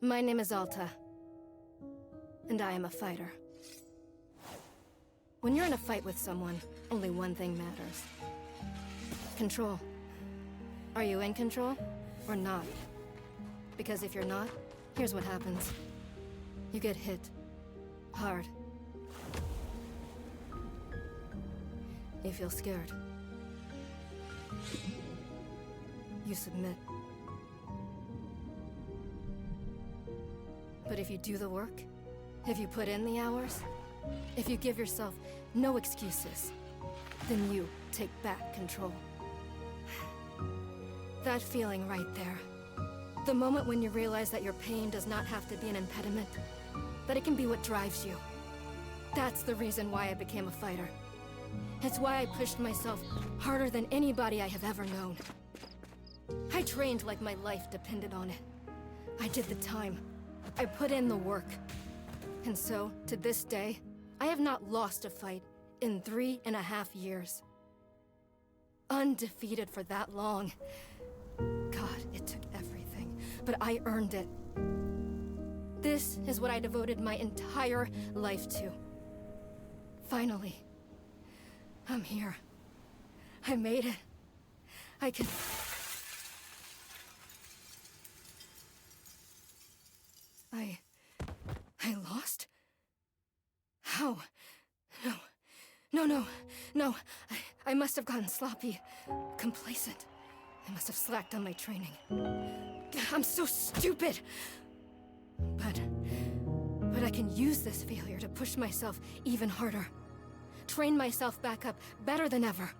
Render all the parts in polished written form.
My name is Alta, and I am a fighter. When you're in a fight with someone, only one thing matters. Control. Are you in control, or not? Because if you're not, here's what happens. You get hit. Hard. You feel scared. You submit. But if you do the work, if you put in the hours, if you give yourself no excuses, then you take back control. That feeling right there. The moment when you realize that your pain does not have to be an impediment, that it can be what drives you. That's the reason why I became a fighter. It's why I pushed myself harder than anybody I have ever known. I trained like my life depended on it. I did the time. I put in the work. And so, to this day, I have not lost a fight in 3.5 years. Undefeated for that long. God, it took everything, but I earned it. This is what I devoted my entire life to. Finally, I'm here. I made it. I can... I lost? How? No. I must have gotten sloppy. Complacent. I must have slacked on my training. I'm so stupid! But I can use this failure to push myself even harder. Train myself back up better than ever.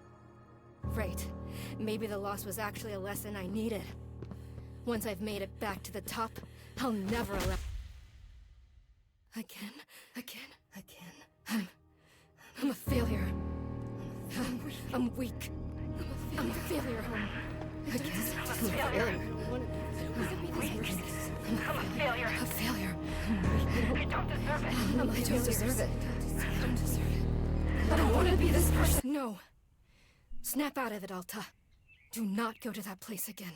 Right. Maybe the loss was actually a lesson I needed. Once I've made it back to the top, I'll never allow... Again. I'm a failure. I'm weak. I'm a failure. Again. I'm a failure. I'm a failure. A failure. I don't deserve it. I don't deserve it. I don't deserve it. I don't want to be this person. No. Snap out of it, Alta. Do not go to that place again.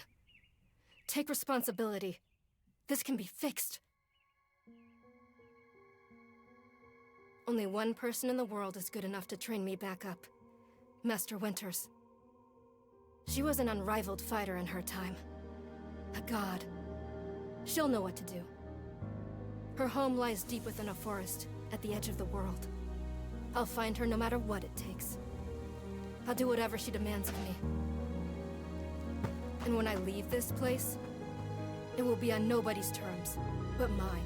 Take responsibility. This can be fixed. Only one person in the world is good enough to train me back up. Master Winters. She was an unrivaled fighter in her time. A god. She'll know what to do. Her home lies deep within a forest, at the edge of the world. I'll find her no matter what it takes. I'll do whatever she demands of me. And when I leave this place, it will be on nobody's terms, but mine.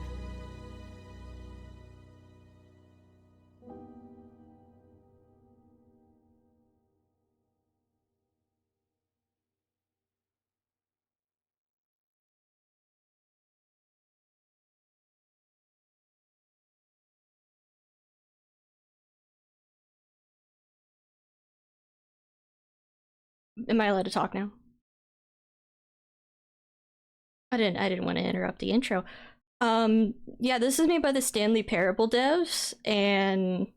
Am I allowed to talk now? I didn't want to interrupt the intro. Yeah, this is made by the Stanley Parable devs, and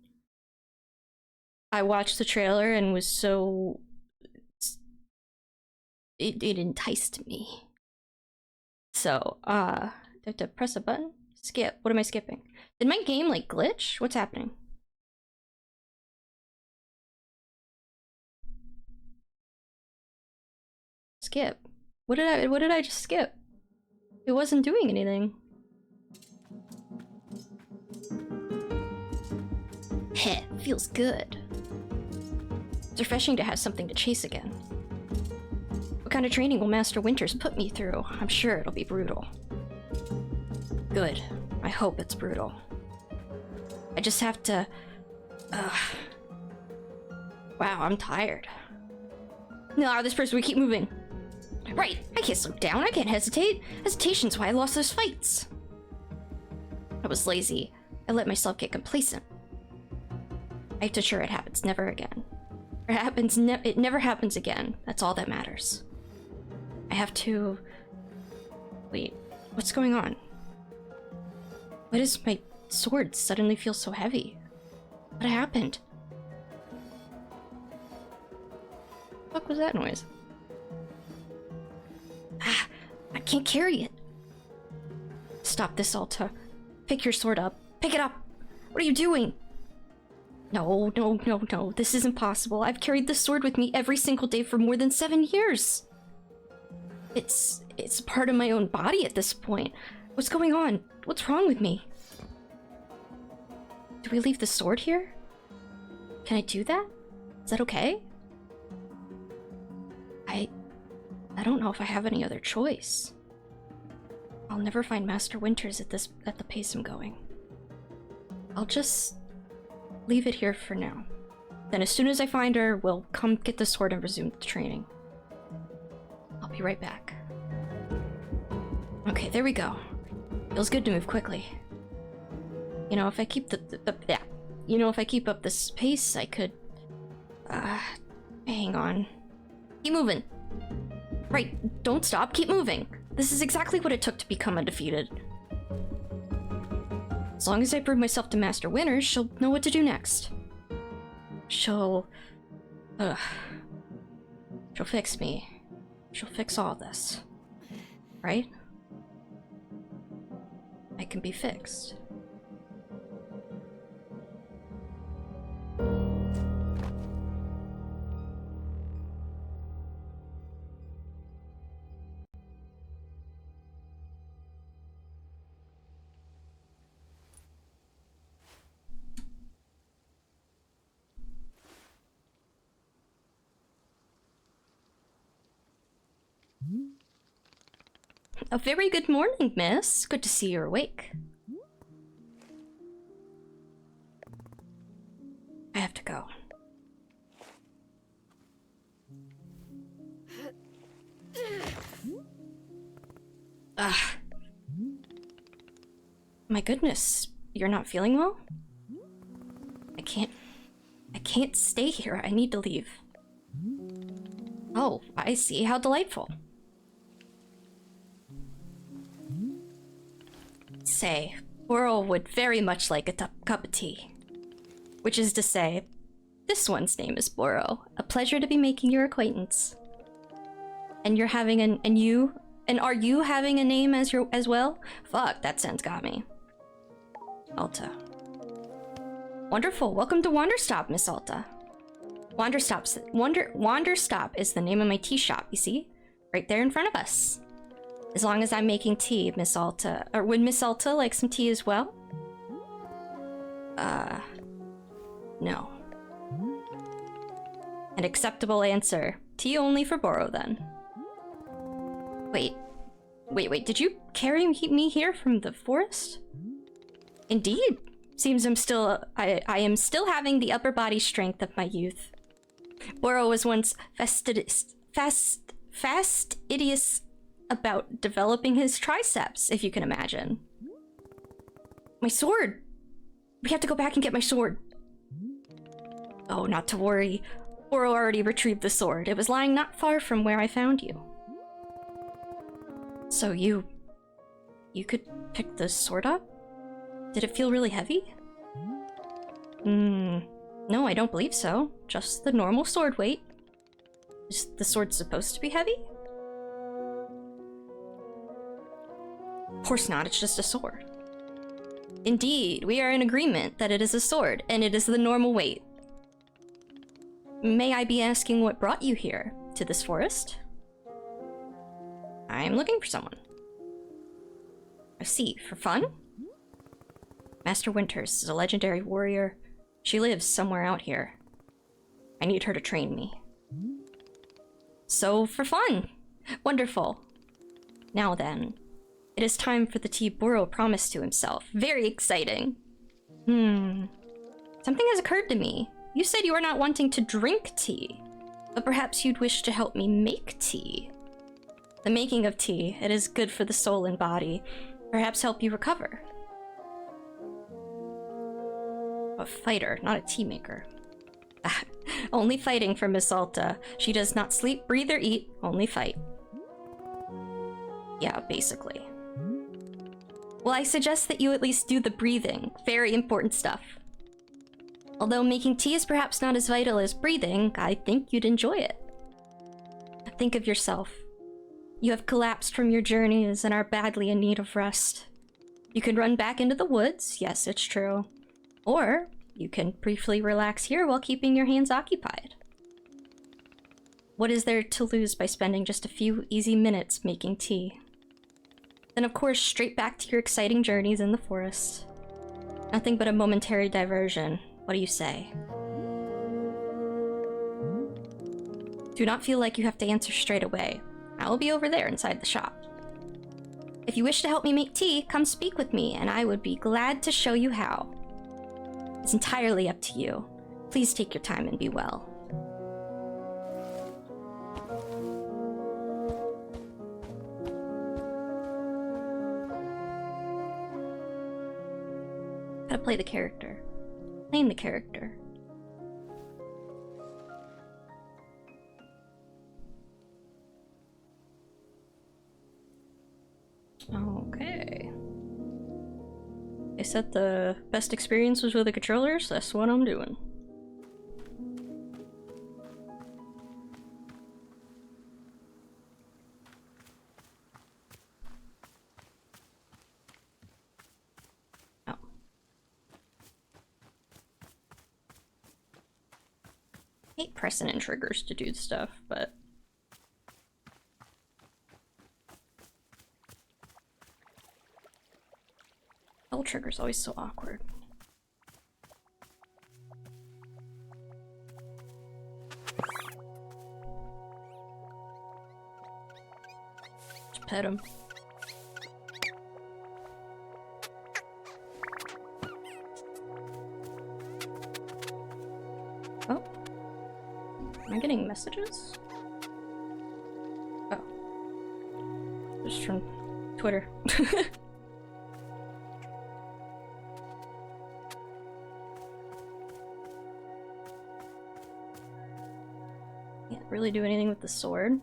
I watched the trailer and was so... It enticed me. So, do I have to press a button? Skip. What am I skipping? Did my game, like, glitch? What's happening? Skip. What did I just skip? It wasn't doing anything. Heh, feels good. It's refreshing to have something to chase again. What kind of training will Master Winters put me through? I'm sure it'll be brutal. Good. I hope it's brutal. I just have to... Wow, I'm tired. No, this person, we keep moving. Right, I can't slow down, I can't hesitate. Hesitation's why I lost those fights. I was lazy. I let myself get complacent. I have to ensure it happens never again. It never happens again. That's all that matters. I have to... Wait, what's going on? Why does my sword suddenly feel so heavy? What happened? What the fuck was that noise? Ah, I can't carry it. Stop this, Alta. Pick your sword up. Pick it up! What are you doing? No, no, no, no. This is impossible. I've carried this sword with me every single day for more than 7 years. It's part of my own body at this point. What's going on? What's wrong with me? Do we leave the sword here? Can I do that? Is that okay? I don't know if I have any other choice. I'll never find Master Winters at the pace I'm going. I'll just leave it here for now. Then as soon as I find her, we'll come get the sword and resume the training. I'll be right back. Okay, there we go. Feels good to move quickly. You know, if I keep if I keep up this pace, I could hang on. Keep moving. Right, don't stop, keep moving. This is exactly what it took to become undefeated. As long as I prove myself to Master Winters, she'll know what to do next. She'll fix me. She'll fix all this. Right? I can be fixed. A very good morning, miss. Good to see you're awake. I have to go. My goodness, you're not feeling well? I can't stay here. I need to leave. Oh, I see. How delightful. Say, Boro would very much like a cup of tea. Which is to say, this one's name is Boro. A pleasure to be making your acquaintance. And you're having are you having a name as well? Fuck, that sense got me. Alta. Wonderful. Welcome to Wanderstop, Miss Alta. Wanderstop is the name of my tea shop, you see? Right there in front of us. As long as I'm making tea, Miss Alta. Or would Miss Alta like some tea as well? No. An acceptable answer. Tea only for Boro, then. Wait, did you carry me here from the forest? Indeed. Seems I am still having the upper body strength of my youth. Boro was once fastidious about developing his triceps, if you can imagine. My sword! We have to go back and get my sword. Oh, not to worry. Boro already retrieved the sword. It was lying not far from where I found you. So you could pick the sword up? Did it feel really heavy? No, I don't believe so. Just the normal sword weight. Is the sword supposed to be heavy? Of course not, it's just a sword. Indeed, we are in agreement that it is a sword, and it is the normal weight. May I be asking what brought you here, to this forest? I am looking for someone. I see, for fun? Master Winters is a legendary warrior. She lives somewhere out here. I need her to train me. So, for fun! Wonderful. Now then, it is time for the tea Boro promised to himself. Very exciting. Something has occurred to me. You said you are not wanting to drink tea, but perhaps you'd wish to help me make tea. The making of tea, it is good for the soul and body. Perhaps help you recover. A fighter, not a tea maker. Only fighting for Miss Alta. She does not sleep, breathe, or eat, only fight. Yeah, basically. Well, I suggest that you at least do the breathing. Very important stuff. Although making tea is perhaps not as vital as breathing, I think you'd enjoy it. Think of yourself. You have collapsed from your journeys and are badly in need of rest. You can run back into the woods, yes, it's true. Or you can briefly relax here while keeping your hands occupied. What is there to lose by spending just a few easy minutes making tea? Then of course, straight back to your exciting journeys in the forest. Nothing but a momentary diversion. What do you say? Do not feel like you have to answer straight away. I will be over there inside the shop. If you wish to help me make tea, come speak with me, and I would be glad to show you how. It's entirely up to you. Please take your time and be well. Gotta play the character. Name the character. Okay. They said the best experience was with the controllers, that's what I'm doing. Oh. I hate pressing in triggers to do stuff, but L trigger's always so awkward. Just pet him. Oh. Am I getting messages? Oh. Just from Twitter. Can't really do anything with the sword.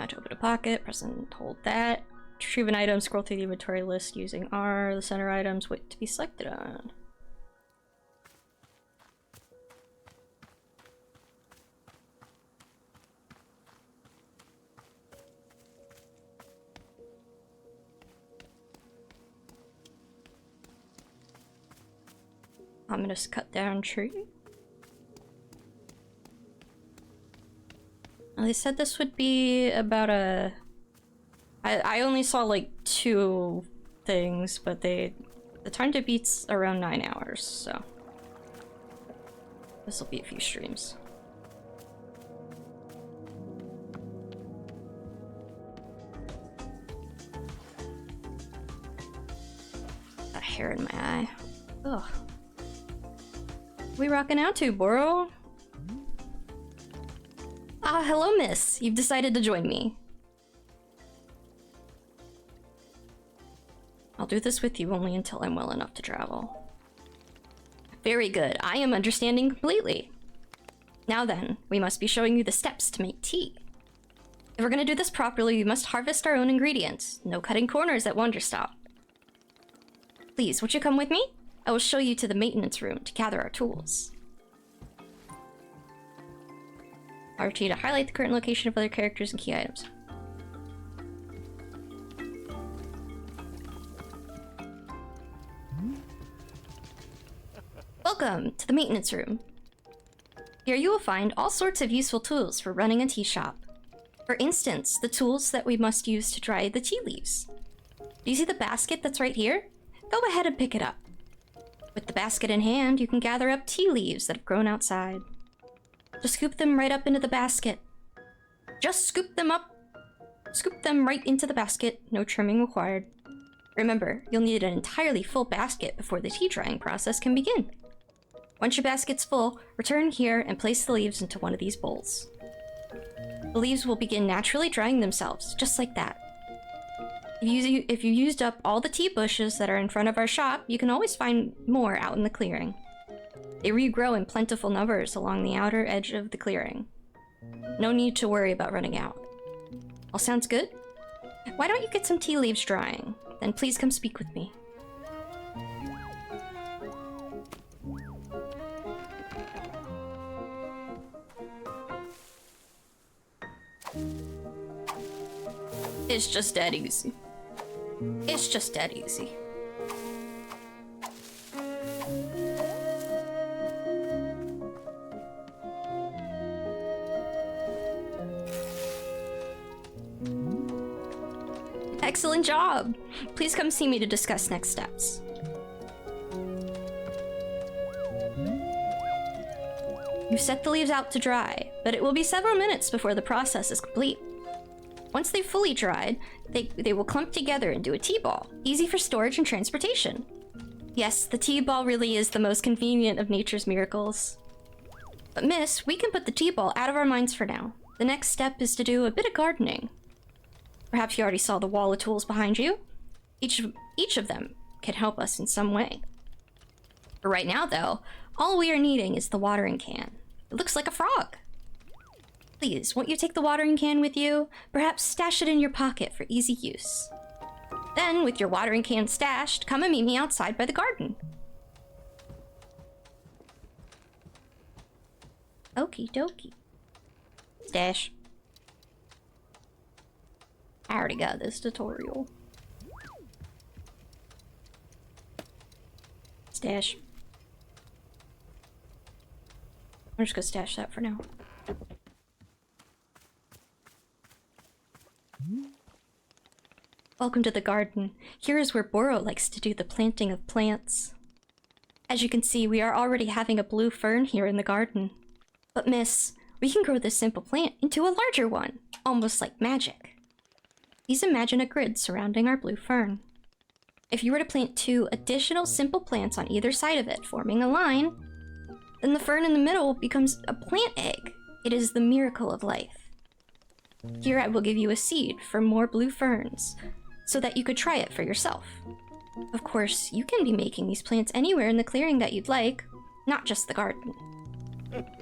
To open a pocket, press and hold that. Retrieve an item, scroll through the inventory list using R. The center items wait to be selected on. Ominous cut down tree. They said this would be about a... I only saw like 2 things, but the time to beat's around 9 hours, so this will be a few streams. Got a hair in my eye. Ugh. We rockin' out to, Boro? Ah, hello, miss. You've decided to join me. I'll do this with you only until I'm well enough to travel. Very good. I am understanding completely. Now then, we must be showing you the steps to make tea. If we're gonna do this properly, we must harvest our own ingredients. No cutting corners at Wanderstop. Please, would you come with me? I will show you to the maintenance room to gather our tools. RT to highlight the current location of other characters and key items. Welcome to the maintenance room. Here you will find all sorts of useful tools for running a tea shop. For instance, the tools that we must use to dry the tea leaves. Do you see the basket that's right here? Go ahead and pick it up. With the basket in hand, you can gather up tea leaves that have grown outside. Just scoop them right up into the basket. Just scoop them up. Scoop them right into the basket, no trimming required. Remember, you'll need an entirely full basket before the tea drying process can begin. Once your basket's full, return here and place the leaves into one of these bowls. The leaves will begin naturally drying themselves, just like that. If you used up all the tea bushes that are in front of our shop, you can always find more out in the clearing. They regrow in plentiful numbers along the outer edge of the clearing. No need to worry about running out. All sounds good? Why don't you get some tea leaves drying? then please come speak with me. It's just that easy. It's just that easy. Excellent job! Please come see me to discuss next steps. You set the leaves out to dry, but it will be several minutes before the process is complete. Once they've fully dried, they will clump together into a tea ball, easy for storage and transportation. Yes, the tea ball really is the most convenient of nature's miracles. But miss, we can put the tea ball out of our minds for now. The next step is to do a bit of gardening. Perhaps you already saw the wall of tools behind you. Each of them can help us in some way. For right now, though, all we are needing is the watering can. It looks like a frog. Please, won't you take the watering can with you? Perhaps stash it in your pocket for easy use. Then, with your watering can stashed, come and meet me outside by the garden. Okie dokie. Stash. I already got this tutorial. Stash. I'm just gonna stash that for now. Welcome to the garden. Here is where Boro likes to do the planting of plants. As you can see, we are already having a blue fern here in the garden. But miss, we can grow this simple plant into a larger one, almost like magic. Please imagine a grid surrounding our blue fern. If you were to plant 2 additional simple plants on either side of it, forming a line, then the fern in the middle becomes a plant egg. It is the miracle of life. Here I will give you a seed for more blue ferns, so that you could try it for yourself. Of course, you can be making these plants anywhere in the clearing that you'd like, not just the garden.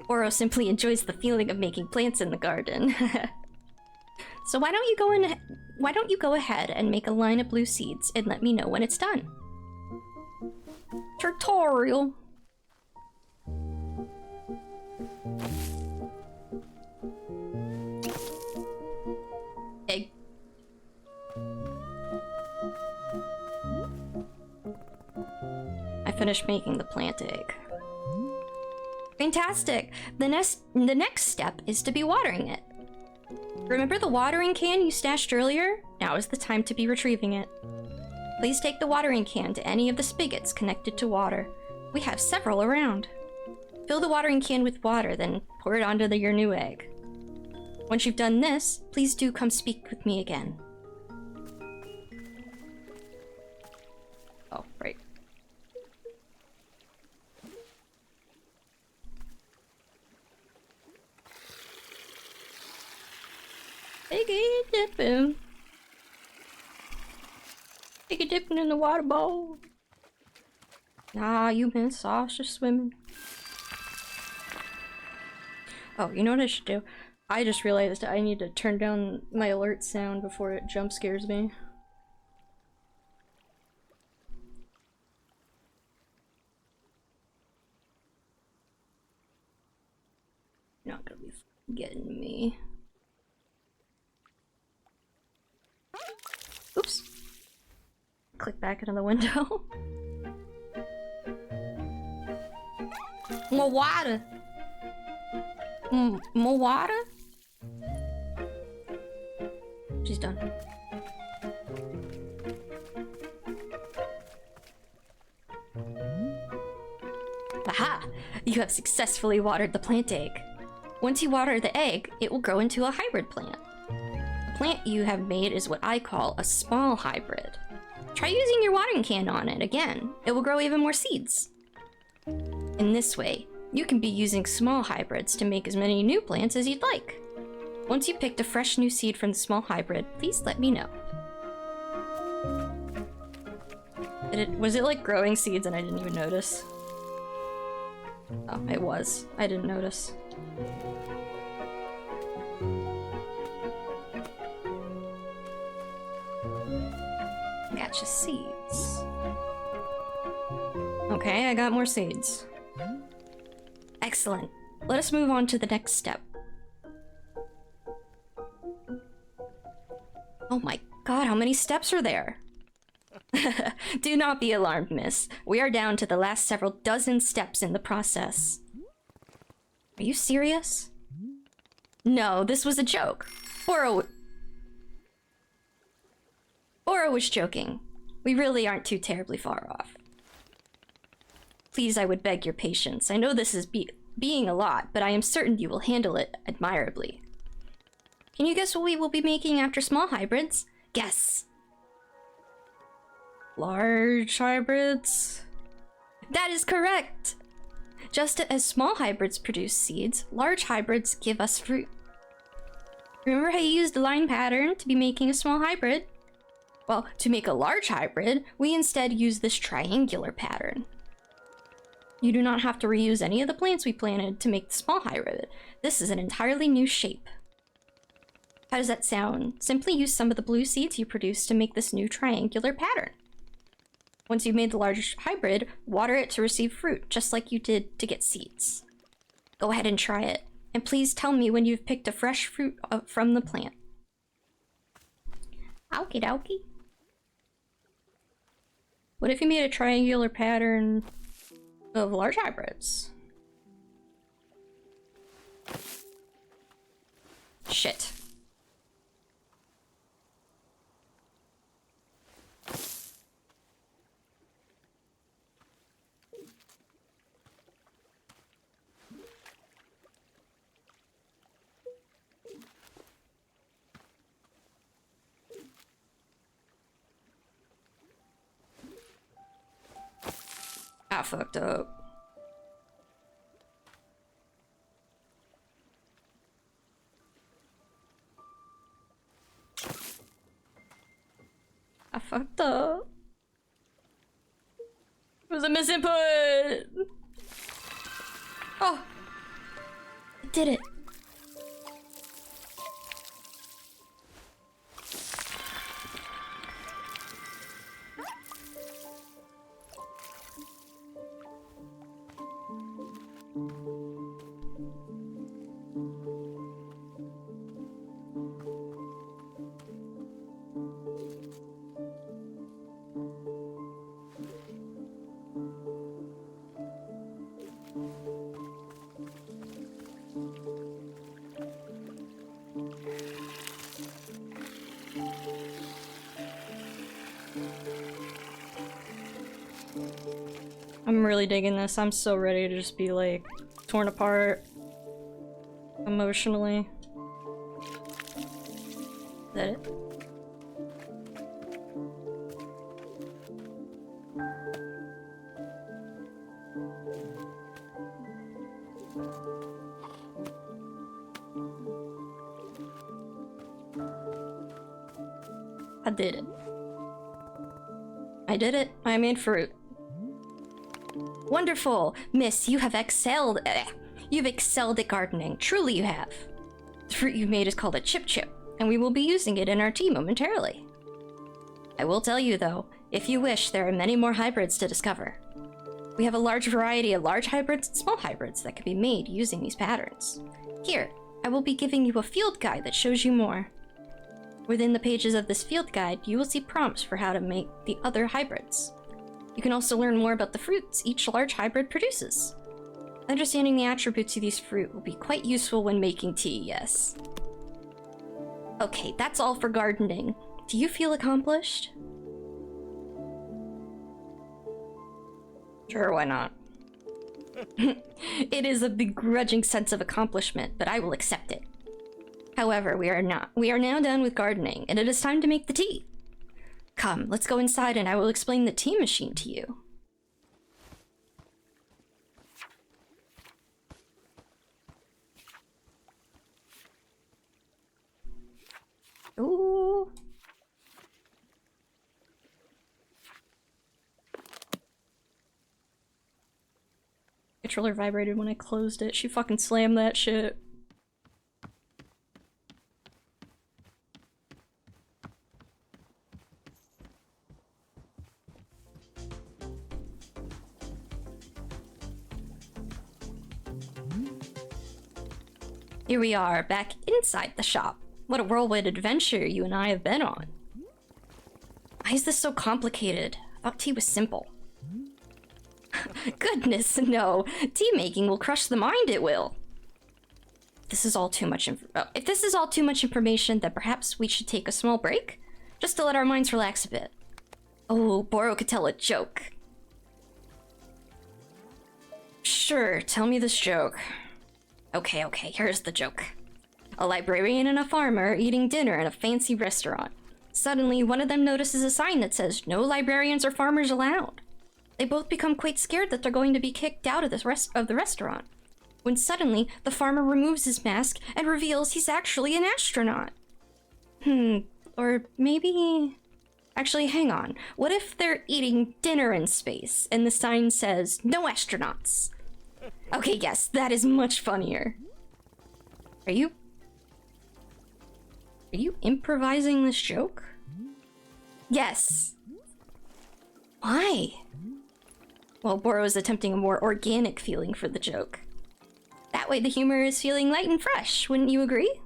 Oro simply enjoys the feeling of making plants in the garden. So why don't you go ahead and make a line of blue seeds and let me know when it's done. Tutorial. Egg. I finished making the plant egg. Fantastic! The next step is to be watering it. Remember the watering can you stashed earlier? Now is the time to be retrieving it. Please take the watering can to any of the spigots connected to water. We have several around. Fill the watering can with water, then pour it onto your new egg. Once you've done this, please do come speak with me again. Oh, right. Piggy dipping. Piggy dipping in the water bowl. Nah, you missed. I was just swimming. Oh, you know what I should do? I just realized I need to turn down my alert sound before it jump scares me. You're not gonna be getting me. Oops. Click back into the window. More water. More water? She's done. Aha! You have successfully watered the plant egg. Once you water the egg, it will grow into a hybrid plant. The plant you have made is what I call a small hybrid. Try using your watering can on it again. It will grow even more seeds. In this way, you can be using small hybrids to make as many new plants as you'd like. Once you picked a fresh new seed from the small hybrid, please let me know. Was it like growing seeds and I didn't even notice? Oh, it was. I didn't notice. Gotcha. batch of seeds. Okay, I got more seeds. Excellent. Let us move on to the next step. Oh my god, how many steps are there? Do not be alarmed, miss. We are down to the last several dozen steps in the process. Are you serious? No, this was a joke. Bora was joking. We really aren't too terribly far off. Please, I would beg your patience. I know this is being a lot, but I am certain you will handle it admirably. Can you guess what we will be making after small hybrids? Guess. Large hybrids? That is correct! Just as small hybrids produce seeds, large hybrids give us fruit. Remember how you used the line pattern to be making a small hybrid? Well, to make a large hybrid, we instead use this triangular pattern. You do not have to reuse any of the plants we planted to make the small hybrid. This is an entirely new shape. How does that sound? Simply use some of the blue seeds you produced to make this new triangular pattern. Once you've made the large hybrid, water it to receive fruit, just like you did to get seeds. Go ahead and try it, and please tell me when you've picked a fresh fruit from the plant. Okie dokie. What if you made a triangular pattern of large hybrids? Shit. I fucked up. I fucked up. It was a misinput. Oh, I did it. I'm really digging this. I'm so ready to just be like torn apart emotionally. Is that it? I did it. I did it. I made fruit. Wonderful! Miss, you have excelled. You've excelled at gardening. Truly you have. The fruit you've made is called a chip chip, and we will be using it in our tea momentarily. I will tell you though, if you wish, there are many more hybrids to discover. We have a large variety of large hybrids and small hybrids that can be made using these patterns. Here, I will be giving you a field guide that shows you more. Within the pages of this field guide, you will see prompts for how to make the other hybrids. You can also learn more about the fruits each large hybrid produces. Understanding the attributes of these fruit will be quite useful when making tea, yes. Okay, that's all for gardening. Do you feel accomplished? Sure, why not? It is a begrudging sense of accomplishment, but I will accept it. However, we are now done with gardening, and it is time to make the tea. Come, let's go inside and I will explain the tea machine to you. Ooh. Controller vibrated when I closed it. She fucking slammed that shit. Here we are, back inside the shop. What a whirlwind adventure you and I have been on. Why is this so complicated? I thought tea was simple. Goodness, no. Tea making will crush the mind, it will. If this is all too much information, then perhaps we should take a small break? Just to let our minds relax a bit. Oh, Boro could tell a joke. Sure, tell me this joke. Okay, here's the joke. A librarian and a farmer are eating dinner in a fancy restaurant. Suddenly, one of them notices a sign that says, "No librarians or farmers allowed." They both become quite scared that they're going to be kicked out of the restaurant. When suddenly, the farmer removes his mask and reveals he's actually an astronaut. Or maybe... Actually, hang on. What if they're eating dinner in space and the sign says, "No astronauts"? Okay, yes, that is much funnier. Are you improvising this joke? Yes. Why? Well, Boro is attempting a more organic feeling for the joke. That way the humor is feeling light and fresh, wouldn't you agree?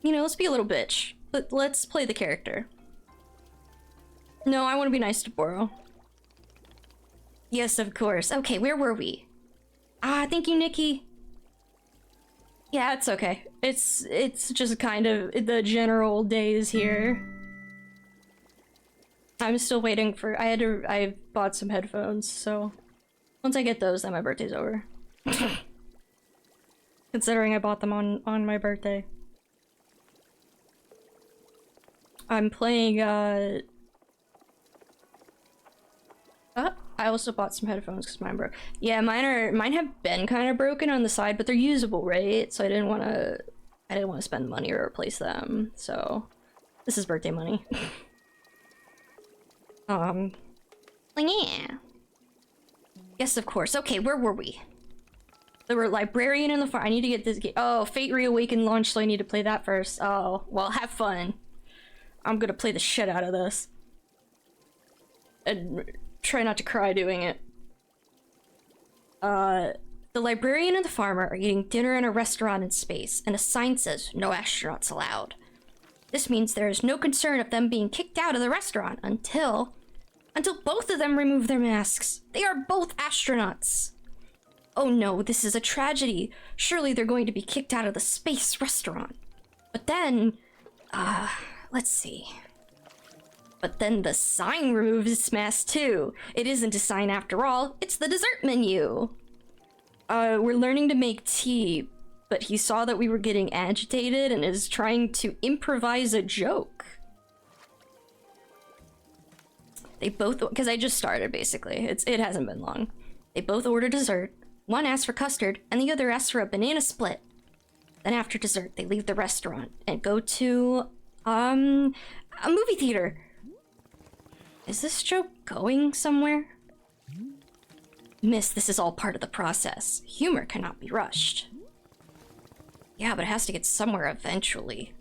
You know, let's be a little bitch. But let's play the character. No, I want to be nice to Boro. Yes, of course. Okay, where were we? Thank you, Nikki. Yeah, it's okay. It's just kind of the general days here. I'm still waiting for... I bought some headphones, so... Once I get those, then my birthday's over. Considering I bought them on my birthday. I'm playing, I also bought some headphones because mine broke. Yeah, mine have been kind of broken on the side, but they're usable, right? So I didn't want to spend money to replace them. So this is birthday money. Yeah. Yes, of course. Okay, where were we? There were librarian in the farm. I need to get this game. Oh, Fate Reawakened launched, so I need to play that first. Oh, well, have fun. I'm gonna play the shit out of this. And try not to cry doing it. The librarian and the farmer are eating dinner in a restaurant in space, and a sign says, "No astronauts allowed." This means there is no concern of them being kicked out of the restaurant until both of them remove their masks. They are both astronauts. Oh no, this is a tragedy. Surely they're going to be kicked out of the space restaurant. But then, let's see. But then the sign removes its mask too. It isn't a sign after all, it's the dessert menu. We're learning to make tea, but he saw that we were getting agitated and is trying to improvise a joke. They both, because I just started basically. It hasn't been long. They both order dessert. One asks for custard, and the other asks for a banana split. Then after dessert, they leave the restaurant and go to, a movie theater. Is this joke going somewhere? Miss, this is all part of the process. Humor cannot be rushed. Yeah, but it has to get somewhere eventually.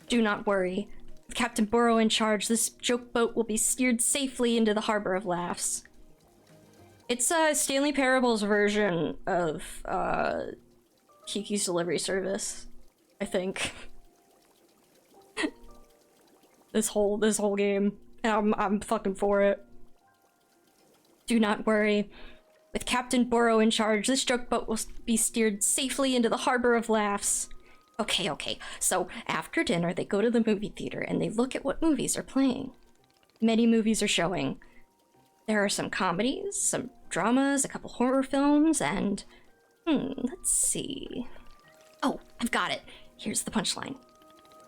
Do not worry. With Captain Boro in charge, this joke boat will be steered safely into the Harbor of Laughs. It's Stanley Parable's version of Kiki's Delivery Service, I think. this whole game. I'm fucking for it. Do not worry. With Captain Boro in charge, this joke boat will be steered safely into the Harbor of Laughs. Okay. So after dinner, they go to the movie theater and they look at what movies are playing. Many movies are showing. There are some comedies, some dramas, a couple horror films, and... let's see... Oh, I've got it. Here's the punchline.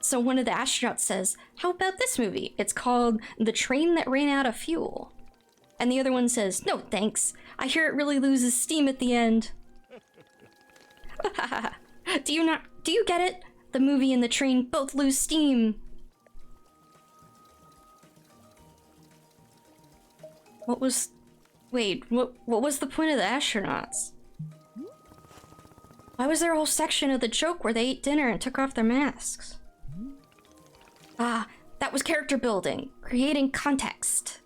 So one of the astronauts says, "How about this movie? It's called The Train That Ran Out of Fuel." And the other one says, "No, thanks. I hear it really loses steam at the end." Do you get it? The movie and the train both lose steam. What was the point of the astronauts? Why was there a whole section of the joke where they ate dinner and took off their masks? That was character building, creating context.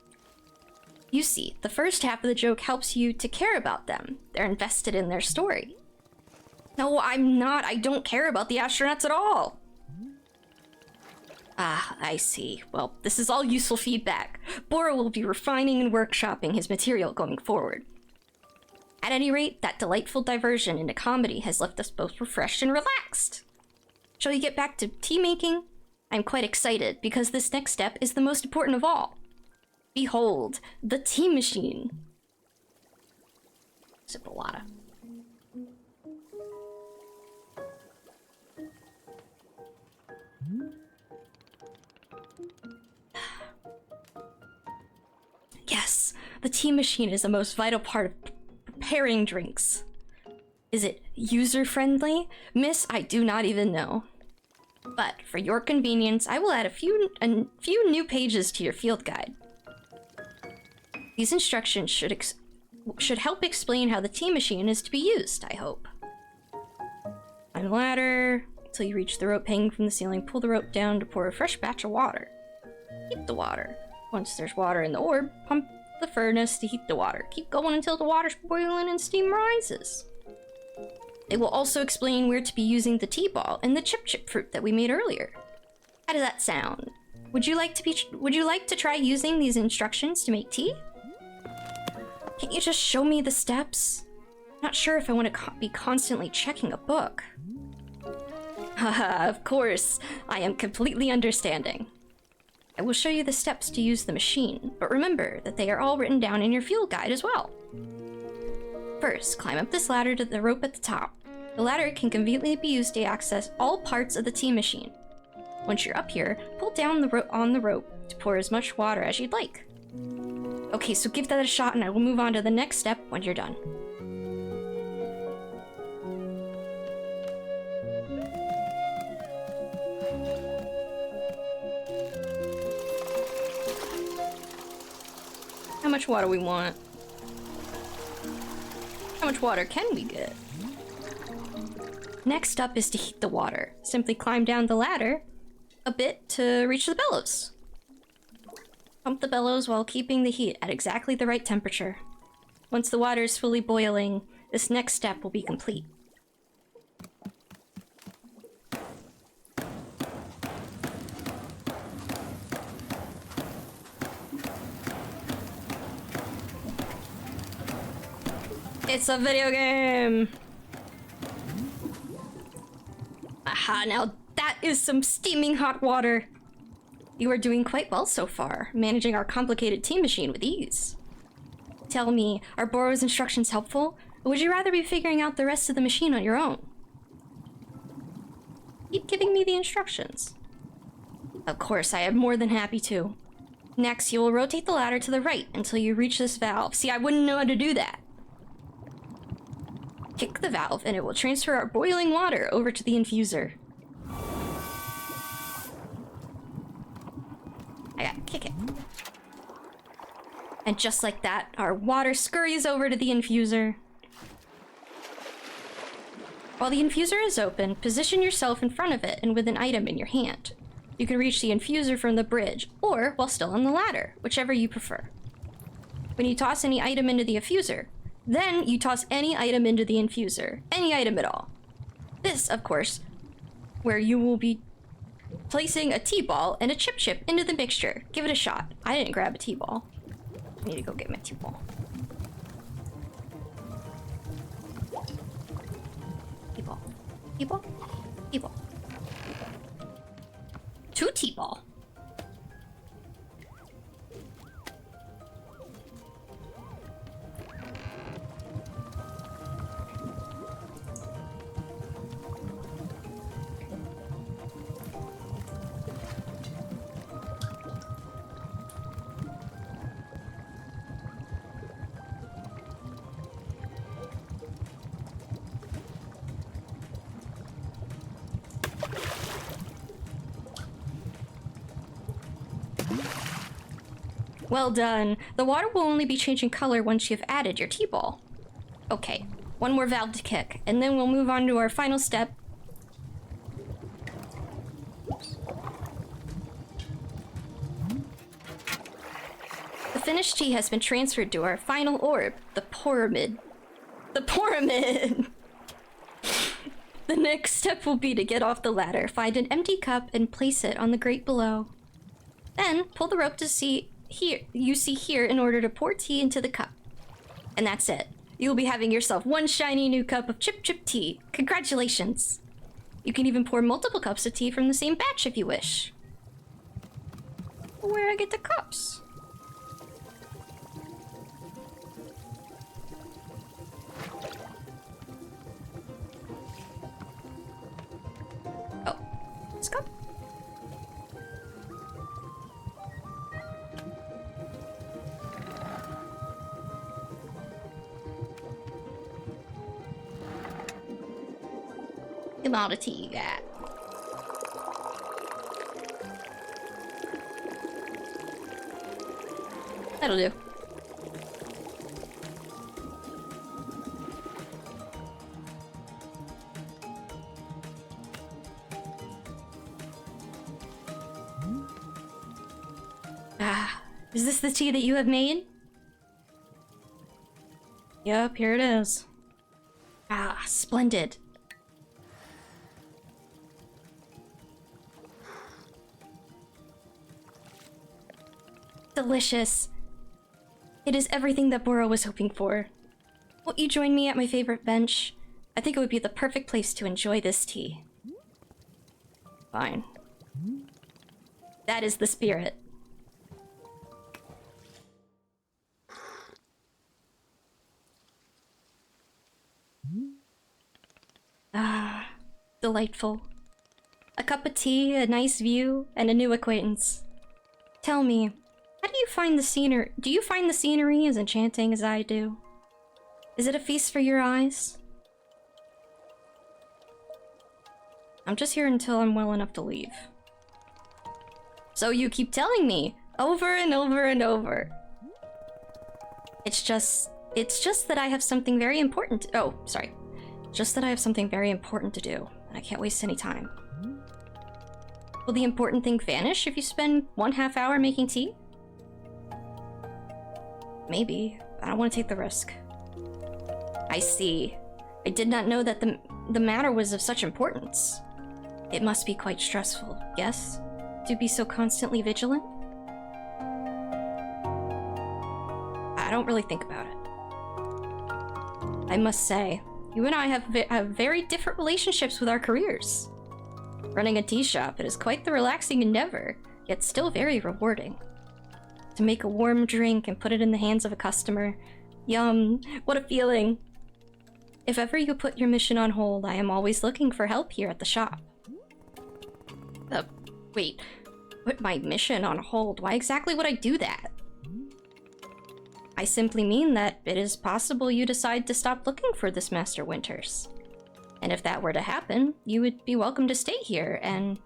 You see, the first half of the joke helps you to care about them. They're invested in their story. No, I'm not. I don't care about the astronauts at all. Ah, I see. Well, this is all useful feedback. Bora will be refining and workshopping his material going forward. At any rate, that delightful diversion into comedy has left us both refreshed and relaxed. Shall we get back to tea making? I'm quite excited because this next step is the most important of all. Behold, the tea machine. Sip a lot. Yes, the tea machine is the most vital part of preparing drinks. Is it user-friendly? Miss, I do not even know. But for your convenience, I will add a few new pages to your field guide. These instructions should help explain how the tea machine is to be used, I hope. Climb the ladder until you reach the rope hanging from the ceiling. Pull the rope down to pour a fresh batch of water. Heat the water. Once there's water in the orb, pump the furnace to heat the water. Keep going until the water's boiling and steam rises. It will also explain where to be using the tea ball and the chip fruit that we made earlier. How does that sound? Would you like to try using these instructions to make tea? Can't you just show me the steps? Not sure if I want to be constantly checking a book. Haha, of course. I am completely understanding. I will show you the steps to use the machine, but remember that they are all written down in your field guide as well. First, climb up this ladder to the rope at the top. The ladder can conveniently be used to access all parts of the tea machine. Once you're up here, pull down on the rope to pour as much water as you'd like. Okay, so give that a shot and I will move on to the next step when you're done. How much water we want? How much water can we get? Next up is to heat the water. Simply climb down the ladder a bit to reach the bellows. Pump the bellows while keeping the heat at exactly the right temperature. Once the water is fully boiling, this next step will be complete. It's a video game! Aha, now that is some steaming hot water! You are doing quite well so far, managing our complicated tea machine with ease. Tell me, are Boro's instructions helpful, or would you rather be figuring out the rest of the machine on your own? Keep giving me the instructions. Of course, I am more than happy to. Next, you will rotate the ladder to the right until you reach this valve. See, I wouldn't know how to do that. Kick the valve and it will transfer our boiling water over to the infuser. I gotta kick it. And just like that, our water scurries over to the infuser. While the infuser is open, position yourself in front of it and with an item in your hand. You can reach the infuser from the bridge, or while still on the ladder, whichever you prefer. When you toss any item into the infuser, then you toss any item into the infuser. Any item at all. This, of course, where you will be placing a tea ball and a chip into the mixture. Give it a shot. I didn't grab a tea ball. I need to go get my tea ball. Tea ball. Tea ball? Tea ball. 2 tea ball. Well done. The water will only be changing color once you've added your tea ball. Okay, one more valve to kick, and then we'll move on to our final step. The finished tea has been transferred to our final orb, the pyramid. The pyramid! The next step will be to get off the ladder, find an empty cup, and place it on the grate below. Then, pull the rope you see here in order to pour tea into the cup. And that's it. You'll be having yourself one shiny new cup of Chip Chip tea. Congratulations! You can even pour multiple cups of tea from the same batch if you wish. Where do I get the cups? Oh, this cup? The amount of tea you got. That'll do. Ah, is this the tea that you have made? Yep, here it is. Ah, splendid. Delicious. It is everything that Bora was hoping for. Won't you join me at my favorite bench? I think it would be the perfect place to enjoy this tea. Fine. That is the spirit. Ah, delightful. A cup of tea, a nice view, and a new acquaintance. Tell me, how do you find the scenery? Do you find the scenery as enchanting as I do? Is it a feast for your eyes? I'm just here until I'm well enough to leave. So you keep telling me, over and over and over. It's just that I have something very important to— oh, sorry. Just that I have something very important to do, and I can't waste any time. Will the important thing vanish if you spend 1/2 hour making tea? Maybe. I don't want to take the risk. I see. I did not know that the matter was of such importance. It must be quite stressful, yes? To be so constantly vigilant? I don't really think about it. I must say, you and I have very different relationships with our careers. Running a tea shop, it is quite the relaxing endeavor, yet still very rewarding. To make a warm drink and put it in the hands of a customer. Yum, what a feeling. If ever you put your mission on hold, I am always looking for help here at the shop. Wait, put my mission on hold? Why exactly would I do that? I simply mean that it is possible you decide to stop looking for this Master Winters. And if that were to happen, you would be welcome to stay here and—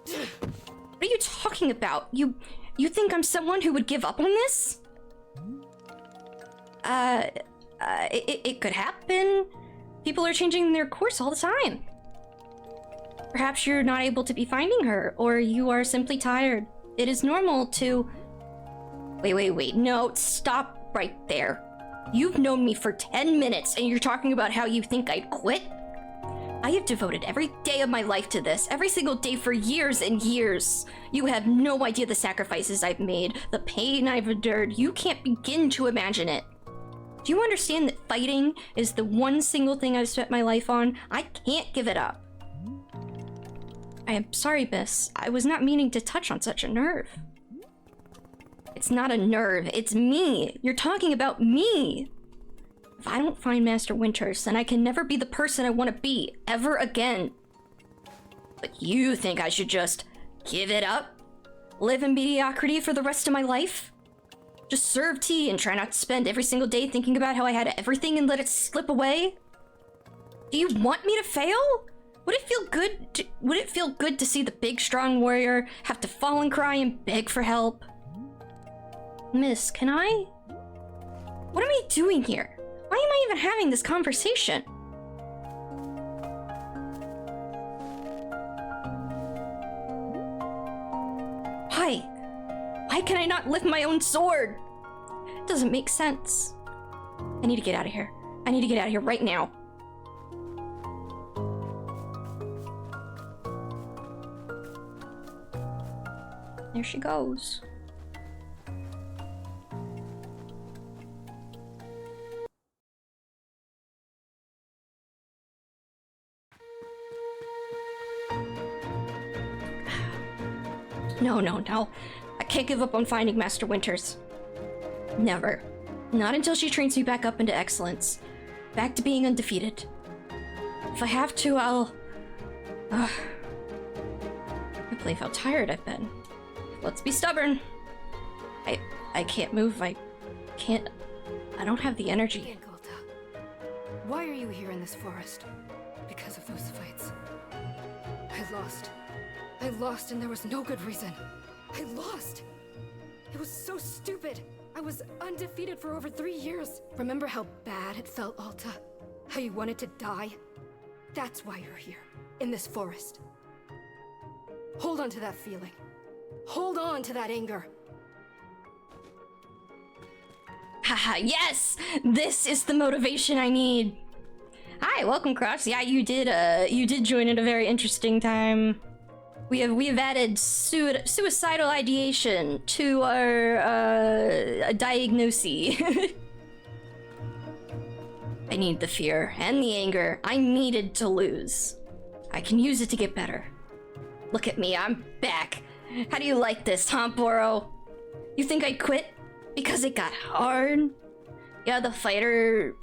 What are you talking about? You think I'm someone who would give up on this? It could happen. People are changing their course all the time. Perhaps you're not able to be finding her, or you are simply tired. It is normal to— Wait, no, stop right there. You've known me for 10 minutes and you're talking about how you think I'd quit? I have devoted every day of my life to this, every single day for years and years. You have no idea the sacrifices I've made, the pain I've endured. You can't begin to imagine it. Do you understand that fighting is the one single thing I've spent my life on? I can't give it up. I am sorry, miss. I was not meaning to touch on such a nerve. It's not a nerve, it's me. You're talking about me. If I don't find Master Winters, then I can never be the person I want to be, ever again. But you think I should just give it up? Live in mediocrity for the rest of my life? Just serve tea and try not to spend every single day thinking about how I had everything and let it slip away? Do you want me to fail? Would it feel good to see the big strong warrior have to fall and cry and beg for help? Miss, can I? What am I doing here? Why am I even having this conversation? Why? Why can I not lift my own sword? doesn't make sense. I need to get out of here. I need to get out of here right now. There she goes. No, no, no. I can't give up on finding Master Winters. Never. Not until she trains me back up into excellence. Back to being undefeated. If I have to, I'll... I believe how tired I've been. Let's be stubborn. I can't move. I don't have the energy. Why are you here in this forest? Because of those fights. I lost. I lost and there was no good reason. I lost! It was so stupid! I was undefeated for over 3 years. Remember how bad it felt, Alta? How you wanted to die? That's why you're here, in this forest. Hold on to that feeling. Hold on to that anger. Haha, yes! This is the motivation I need. Hi, welcome, Cross. Yeah, you did join at a very interesting time. We have added suicidal ideation to our diagnosis. I need the fear and the anger I needed to lose. I can use it to get better. Look at me, I'm back. How do you like this, huh, Boro? You think I'd quit? Because it got hard? Yeah, the fighter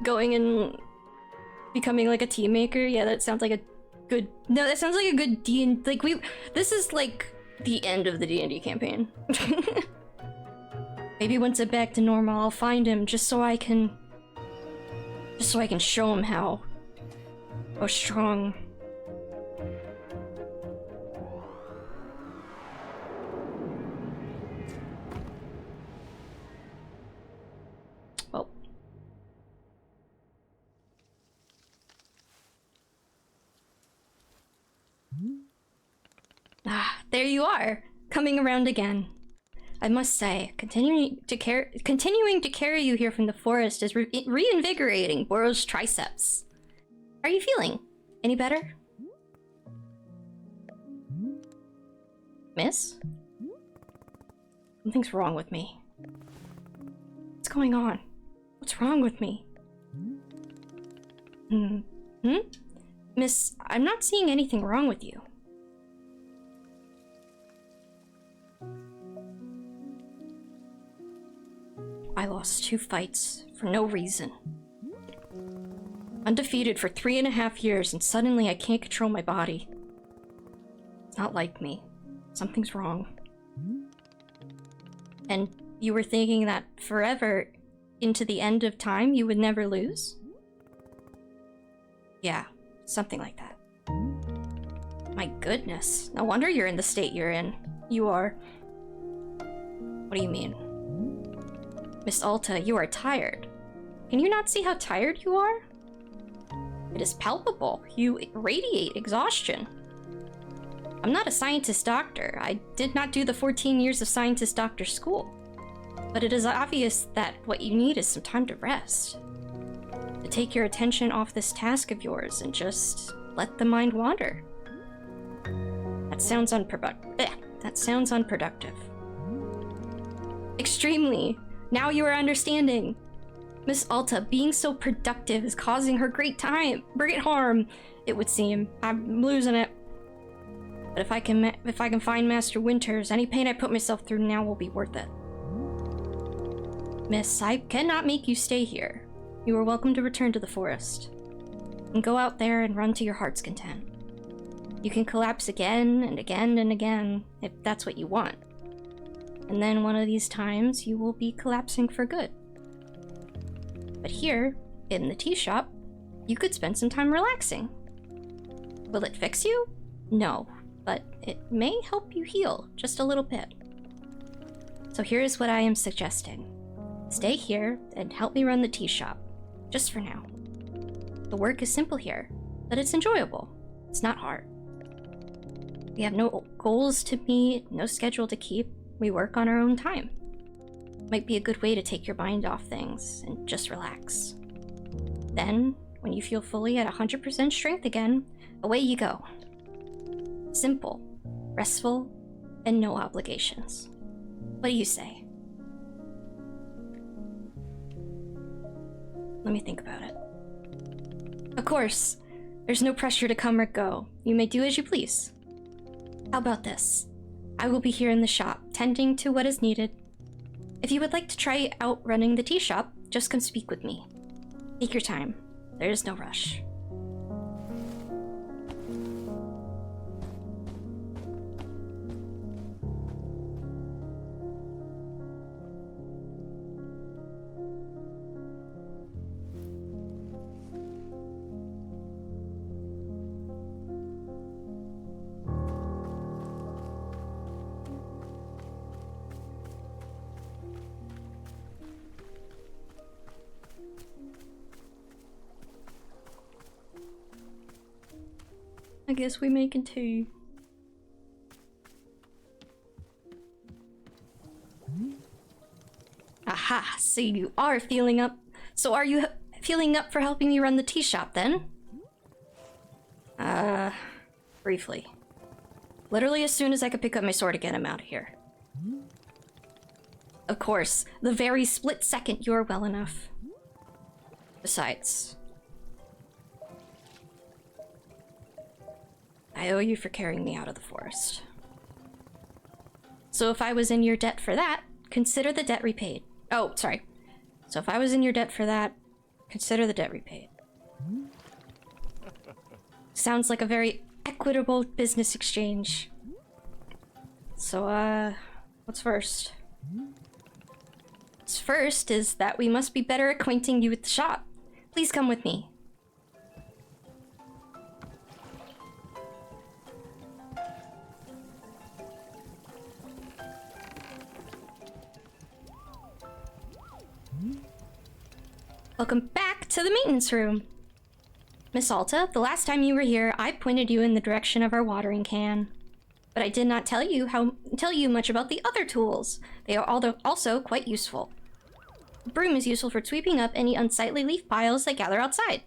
going and becoming like a team maker? Yeah, that sounds like a good... No, that sounds like a good D&D... Like, this is like the end of the D&D campaign. Maybe once I'm back to normal, I'll find him just so I can show him how strong... Well... Ah, there you are, coming around again. I must say, continuing to carry you here from the forest is reinvigorating Boro's triceps. How are you feeling? Any better? Miss? Something's wrong with me. What's going on? What's wrong with me? Miss, I'm not seeing anything wrong with you. I lost 2 fights for no reason. Undefeated for 3.5 years, and suddenly I can't control my body. It's not like me. Something's wrong. And you were thinking that forever, into the end of time, you would never lose? Yeah, something like that. My goodness. No wonder you're in the state you're in. You are... What do you mean? Miss Alta, you are tired. Can you not see how tired you are? It is palpable. You radiate exhaustion. I'm not a scientist doctor. I did not do the 14 years of scientist doctor school. But it is obvious that what you need is some time to rest. To take your attention off this task of yours and just let the mind wander. That sounds unproductive. Extremely. Now you are understanding. Miss Alta, being so productive is causing her great harm, it would seem. I'm losing it. But if I can find Master Winters, any pain I put myself through now will be worth it. Miss, I cannot make you stay here. You are welcome to return to the forest. And go out there and run to your heart's content. You can collapse again and again and again, if that's what you want. And then one of these times, you will be collapsing for good. But here, in the tea shop, you could spend some time relaxing. Will it fix you? No, but it may help you heal just a little bit. So here's what I am suggesting. Stay here and help me run the tea shop, just for now. The work is simple here, but it's enjoyable. It's not hard. We have no goals to meet, no schedule to keep. We work on our own time. might be a good way to take your mind off things and just relax. Then, when you feel fully at 100% strength again, away you go. Simple, restful, and no obligations. What do you say? Let me think about it. Of course, there's no pressure to come or go. You may do as you please. How about this? I will be here in the shop, tending to what is needed. If you would like to try out running the tea shop, just come speak with me. Take your time. There is no rush. I guess we making two. Aha, so you are feeling up. So are you feeling up for helping me run the tea shop then? Briefly. Literally as soon as I could pick up my sword again, I'm out of here. Of course, the very split second you're well enough. Besides, I owe you for carrying me out of the forest. So if I was in your debt for that, consider the debt repaid. Oh, sorry. So if I was in your debt for that, consider the debt repaid. Sounds like a very equitable business exchange. So, what's first? What's first is that we must be better acquainting you with the shop. Please come with me. Welcome back to the maintenance room. Miss Alta, the last time you were here, I pointed you in the direction of our watering can. But I did not tell you much about the other tools. They are also quite useful. The broom is useful for sweeping up any unsightly leaf piles that gather outside.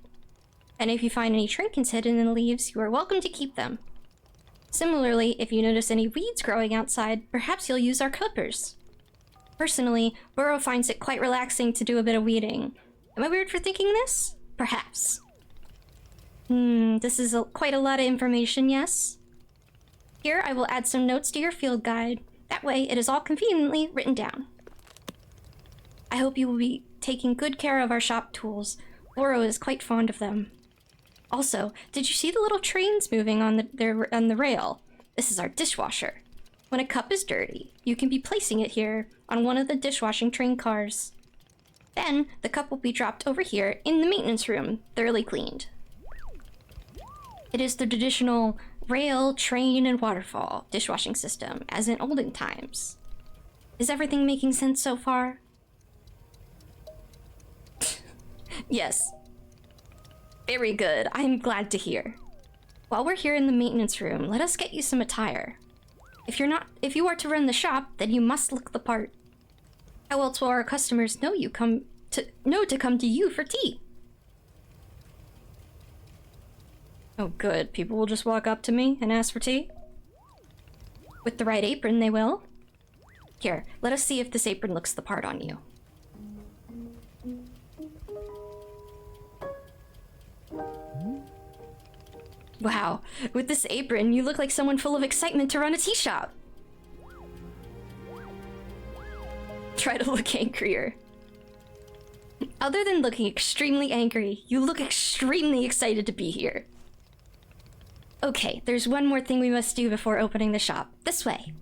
And if you find any trinkets hidden in the leaves, you are welcome to keep them. Similarly, if you notice any weeds growing outside, perhaps you'll use our clippers. Personally, Burrow finds it quite relaxing to do a bit of weeding. Am I weird for thinking this? Perhaps. This is quite a lot of information, yes? Here, I will add some notes to your field guide. That way, it is all conveniently written down. I hope you will be taking good care of our shop tools. Burrow is quite fond of them. Also, did you see the little trains moving on the rail? This is our dishwasher. When a cup is dirty, you can be placing it here on one of the dishwashing train cars. Then, the cup will be dropped over here in the maintenance room, thoroughly cleaned. It is the traditional rail, train, and waterfall dishwashing system, as in olden times. Is everything making sense so far? Yes. Very good. I'm glad to hear. While we're here in the maintenance room, let us get you some attire. If you are to run the shop, then you must look the part. How else will our customers know to come to you for tea? Oh good, people will just walk up to me and ask for tea? With the right apron, they will. Here, let us see if this apron looks the part on you. Wow, with this apron, you look like someone full of excitement to run a tea shop. Try to look angrier. Other than looking extremely angry, you look extremely excited to be here. Okay, there's one more thing we must do before opening the shop. This way.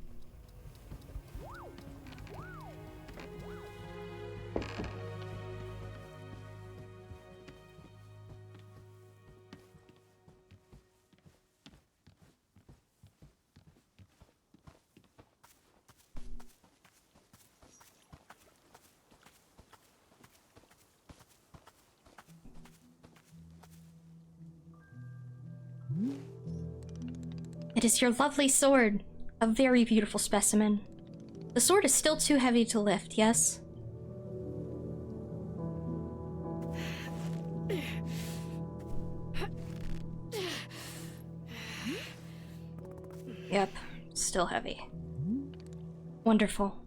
It is your lovely sword. A very beautiful specimen. The sword is still too heavy to lift, yes? Yep, still heavy. Wonderful.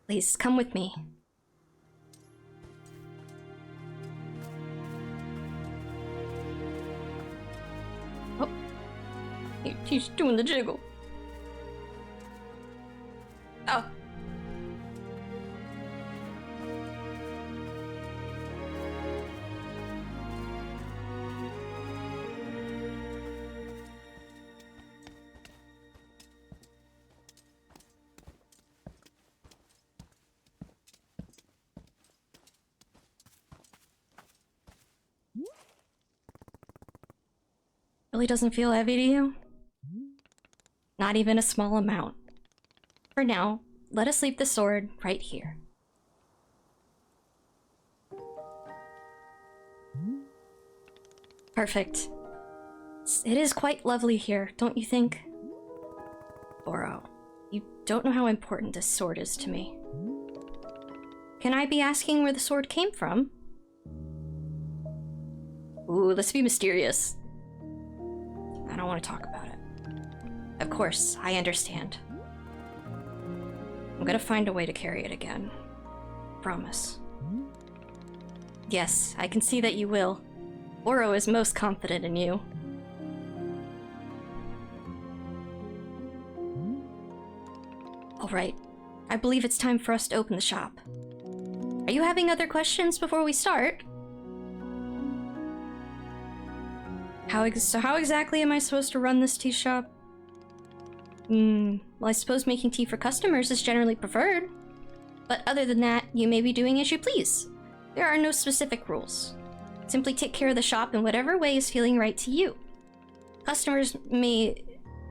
Please, come with me. Oh. He's doing the jiggle. Oh. Really doesn't feel heavy to you? Not even a small amount. For now, let us leave the sword right here. Perfect. It is quite lovely here, don't you think? Boro, you don't know how important this sword is to me. Can I be asking where the sword came from? Ooh, let's be mysterious. I don't want to talk about it. Of course, I understand. I'm gonna find a way to carry it again. Promise. Yes, I can see that you will. Oro is most confident in you. Alright, I believe it's time for us to open the shop. Are you having other questions before we start? How exactly am I supposed to run this tea shop? Well, I suppose making tea for customers is generally preferred. But other than that, you may be doing as you please. There are no specific rules. Simply take care of the shop in whatever way is feeling right to you. Customers may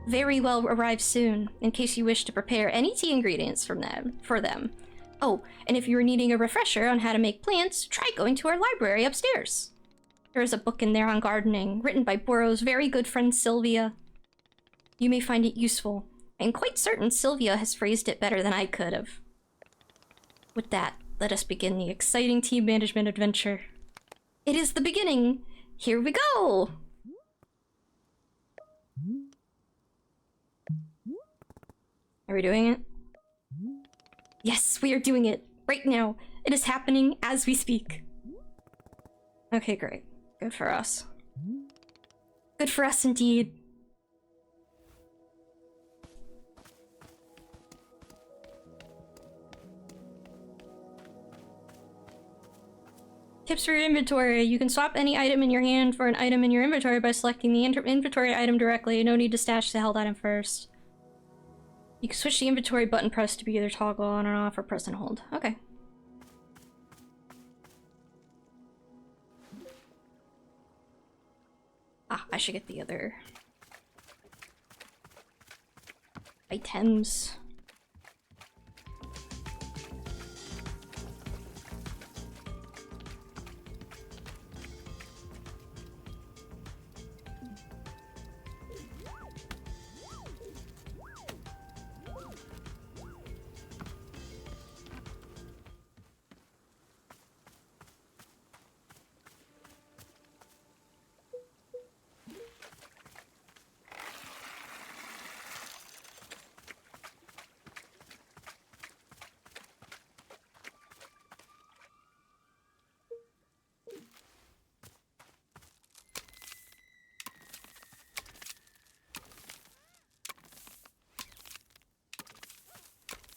very well arrive soon, in case you wish to prepare any tea ingredients for them. Oh, and if you are needing a refresher on how to make plants, try going to our library upstairs. There is a book in there on gardening, written by Boro's very good friend Sylvia. You may find it useful. I'm quite certain Sylvia has phrased it better than I could have. With that, let us begin the exciting tea management adventure. It is the beginning! Here we go! Are we doing it? Yes, we are doing it! Right now! It is happening as we speak! Okay, great. Good for us. Good for us indeed. Tips for your inventory. You can swap any item in your hand for an item in your inventory by selecting the inventory item directly. No need to stash the held item first. You can switch the inventory button press to be either toggle on or off or press and hold. Okay. Ah, I should get the other items.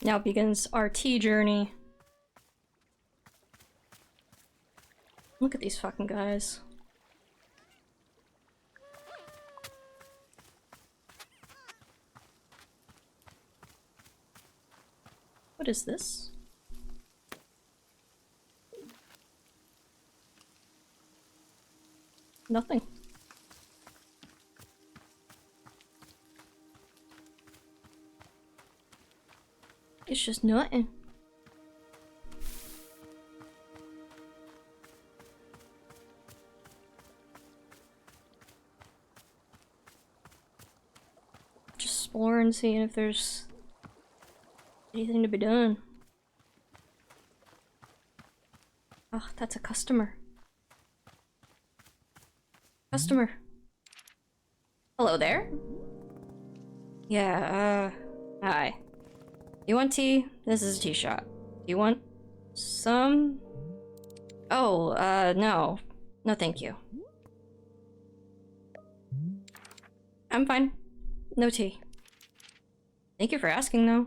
Now begins our tea journey. Look at these fucking guys. What is this? Nothing. It's just nothing. Just exploring, seeing if there's anything to be done. Oh, that's a customer. Customer. Hello there? Yeah, hi. You want tea? This is a tea shop. You want some? Oh, no. No, thank you. I'm fine. No tea. Thank you for asking, though.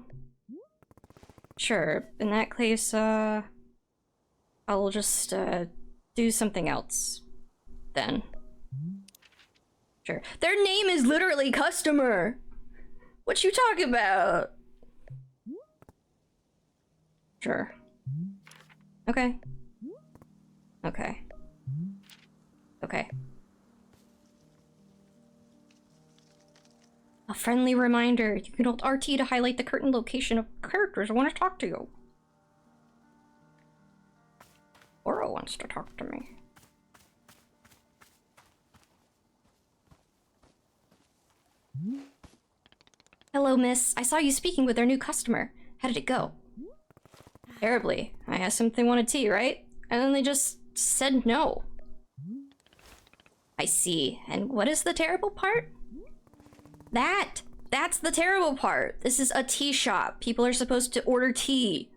Sure, in that case, I'll just, do something else. Then. Sure. Their name is literally customer! What you talking about? Sure. Okay. Okay. Okay. A friendly reminder. You can hold RT to highlight the current location of characters who want to talk to you. Oro wants to talk to me. Hello, miss. I saw you speaking with our new customer. How did it go? Terribly. I asked them if they wanted tea, right? And then they just said no. I see. And what is the terrible part? That's the terrible part. This is a tea shop. People are supposed to order tea.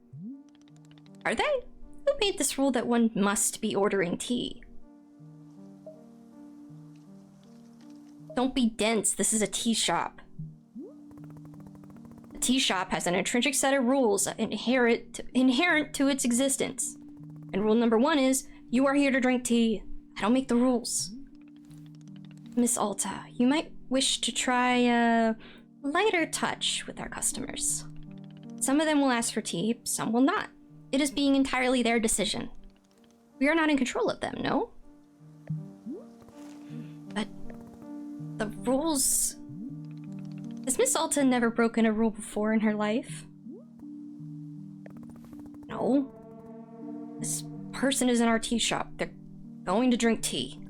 Are they? Who made this rule that one must be ordering tea? Don't be dense. This is a tea shop. A tea shop has an intrinsic set of rules inherent to its existence. And rule number 1 is, you are here to drink tea. I don't make the rules. Miss Alta, you might wish to try a lighter touch with our customers. Some of them will ask for tea, some will not. It is being entirely their decision. We are not in control of them, no? But the rules... Has Miss Alta never broken a rule before in her life? No. This person is in our tea shop. They're going to drink tea.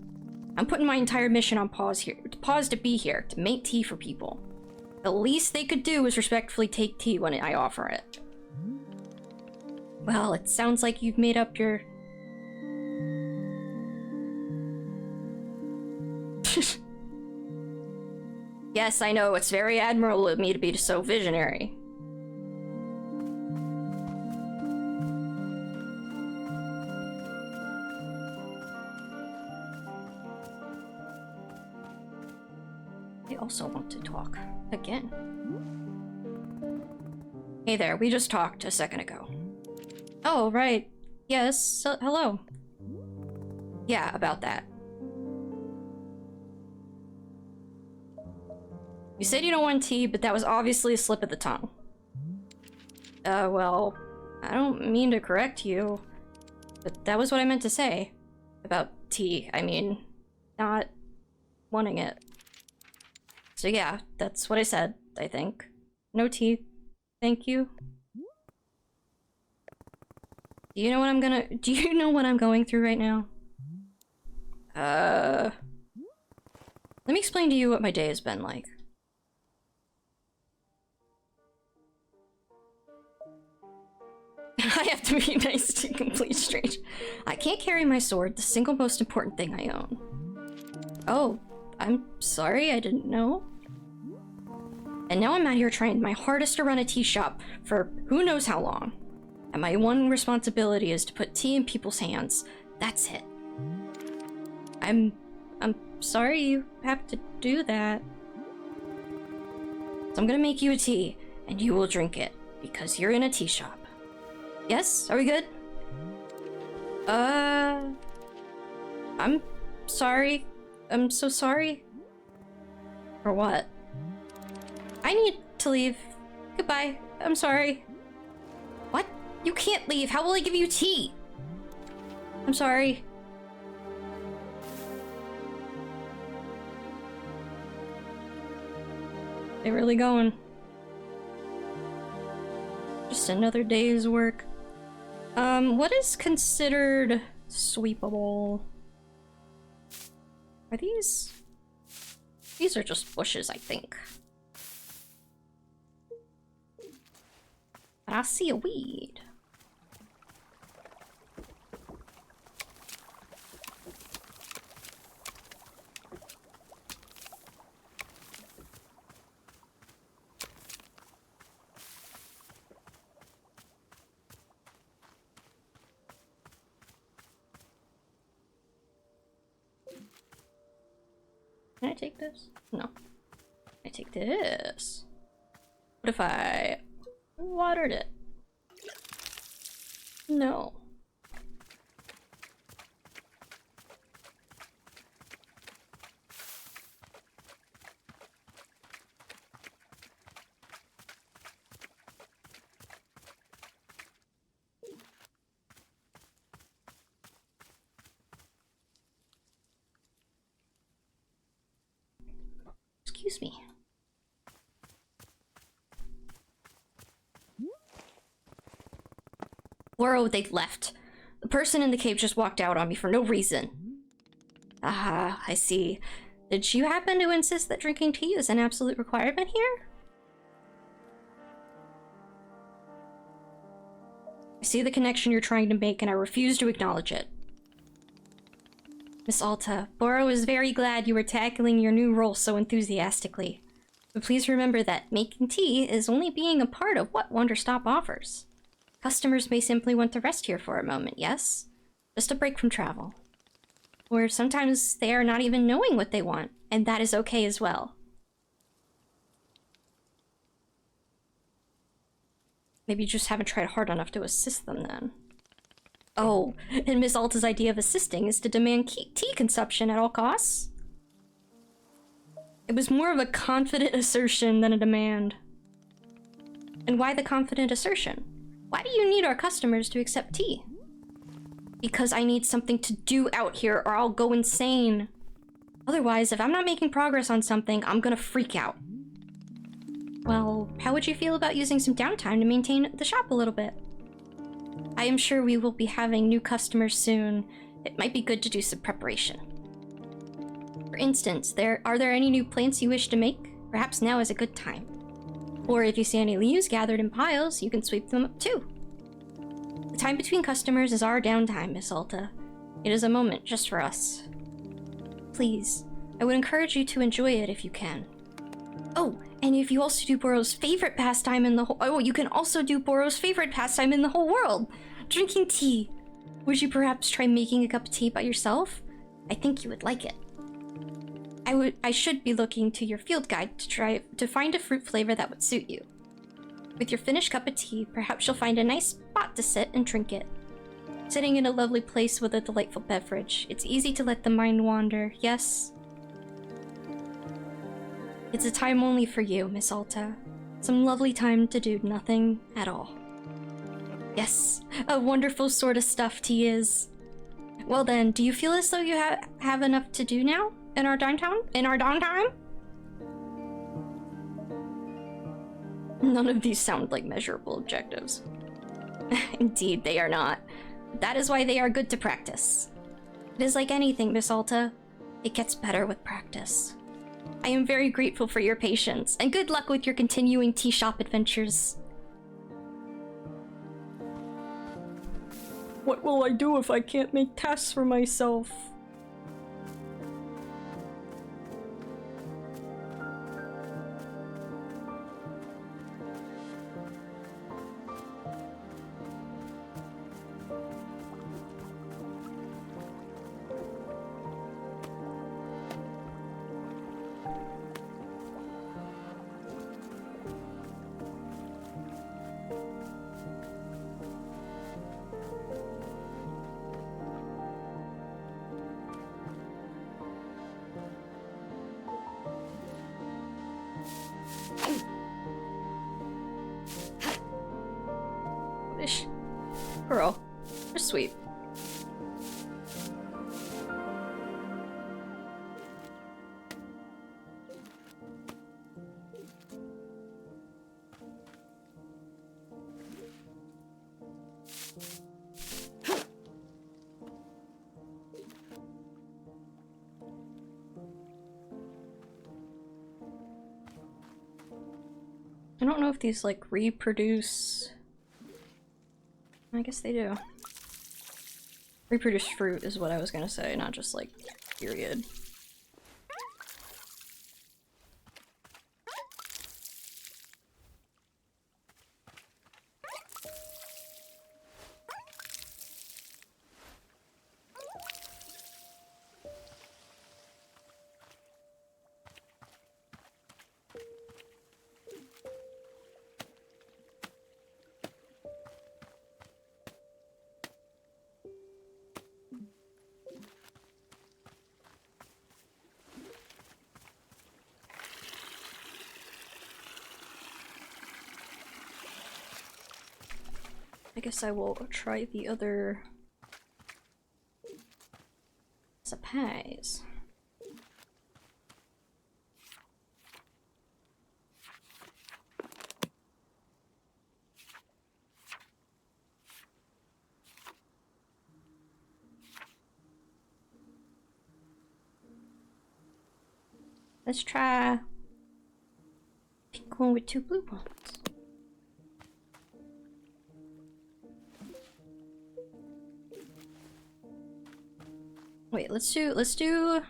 I'm putting my entire mission on pause here. Pause to be here, to make tea for people. The least they could do is respectfully take tea when I offer it. Well, it sounds like you've made up your... Yes, I know, it's very admirable of me to be so visionary. I also want to talk again. Hey there, we just talked a second ago. Oh, right. Yes, hello. Yeah, about that. You said you don't want tea, but that was obviously a slip of the tongue. Well, I don't mean to correct you, but that was what I meant to say. About tea, I mean, not wanting it. So yeah, that's what I said, I think. No tea. Thank you. Do you know what I'm going through right now? Let me explain to you what my day has been like. I have to be nice to a complete stranger. I can't carry my sword, the single most important thing I own. Oh, I'm sorry, I didn't know. And now I'm out here trying my hardest to run a tea shop for who knows how long. And my one responsibility is to put tea in people's hands. That's it. I'm sorry you have to do that. So I'm gonna make you a tea, and you will drink it, because you're in a tea shop. Yes? Are we good? I'm sorry. I'm so sorry. For what? I need to leave. Goodbye. I'm sorry. What? You can't leave. How will I give you tea? I'm sorry. They really going? Just another day's work. What is considered sweepable? Are these? These are just bushes, I think. But I see a weed. Can I take this? No. I take this. What if I watered it? No. Excuse me. Whoa, they left. The person in the cave just walked out on me for no reason. Ah, I see. Did you happen to insist that drinking tea is an absolute requirement here? I see the connection you're trying to make, and I refuse to acknowledge it. Miss Alta, Boro is very glad you were tackling your new role so enthusiastically. But please remember that making tea is only being a part of what Wanderstop offers. Customers may simply want to rest here for a moment, yes? Just a break from travel. Or sometimes they are not even knowing what they want, and that is okay as well. Maybe you just haven't tried hard enough to assist them then. Oh, and Miss Alta's idea of assisting is to demand tea consumption at all costs? It was more of a confident assertion than a demand. And why the confident assertion? Why do you need our customers to accept tea? Because I need something to do out here or I'll go insane. Otherwise, if I'm not making progress on something, I'm gonna freak out. Well, how would you feel about using some downtime to maintain the shop a little bit? I am sure we will be having new customers soon. It might be good to do some preparation. For instance, are there any new plants you wish to make? Perhaps now is a good time. Or if you see any leaves gathered in piles, you can sweep them up too. The time between customers is our downtime, Miss Alta. It is a moment just for us. Please, I would encourage you to enjoy it if you can. Oh, and if you also do Boro's favorite pastime in the whole— oh, you can also do Boro's favorite pastime in the whole world! Drinking tea! Would you perhaps try making a cup of tea by yourself? I think you would like it. I should be looking to your field guide to find a fruit flavor that would suit you. With your finished cup of tea, perhaps you'll find a nice spot to sit and drink it. Sitting in a lovely place with a delightful beverage. It's easy to let the mind wander, yes? It's a time only for you, Miss Alta. Some lovely time to do nothing at all. Yes, a wonderful sort of stuff tea is. Well then, do you feel as though you have enough to do now? In our downtime? None of these sound like measurable objectives. Indeed, they are not. That is why they are good to practice. It is like anything, Miss Alta. It gets better with practice. I am very grateful for your patience, and good luck with your continuing tea shop adventures. What will I do if I can't make tasks for myself? Girl, you're sweet. I don't know if these like reproduce. I guess they do. Reproduce fruit is what I was gonna say, not just like period. I guess I will try the other supplies. Let's try pink one with 2 blue ones. Wait, let's do.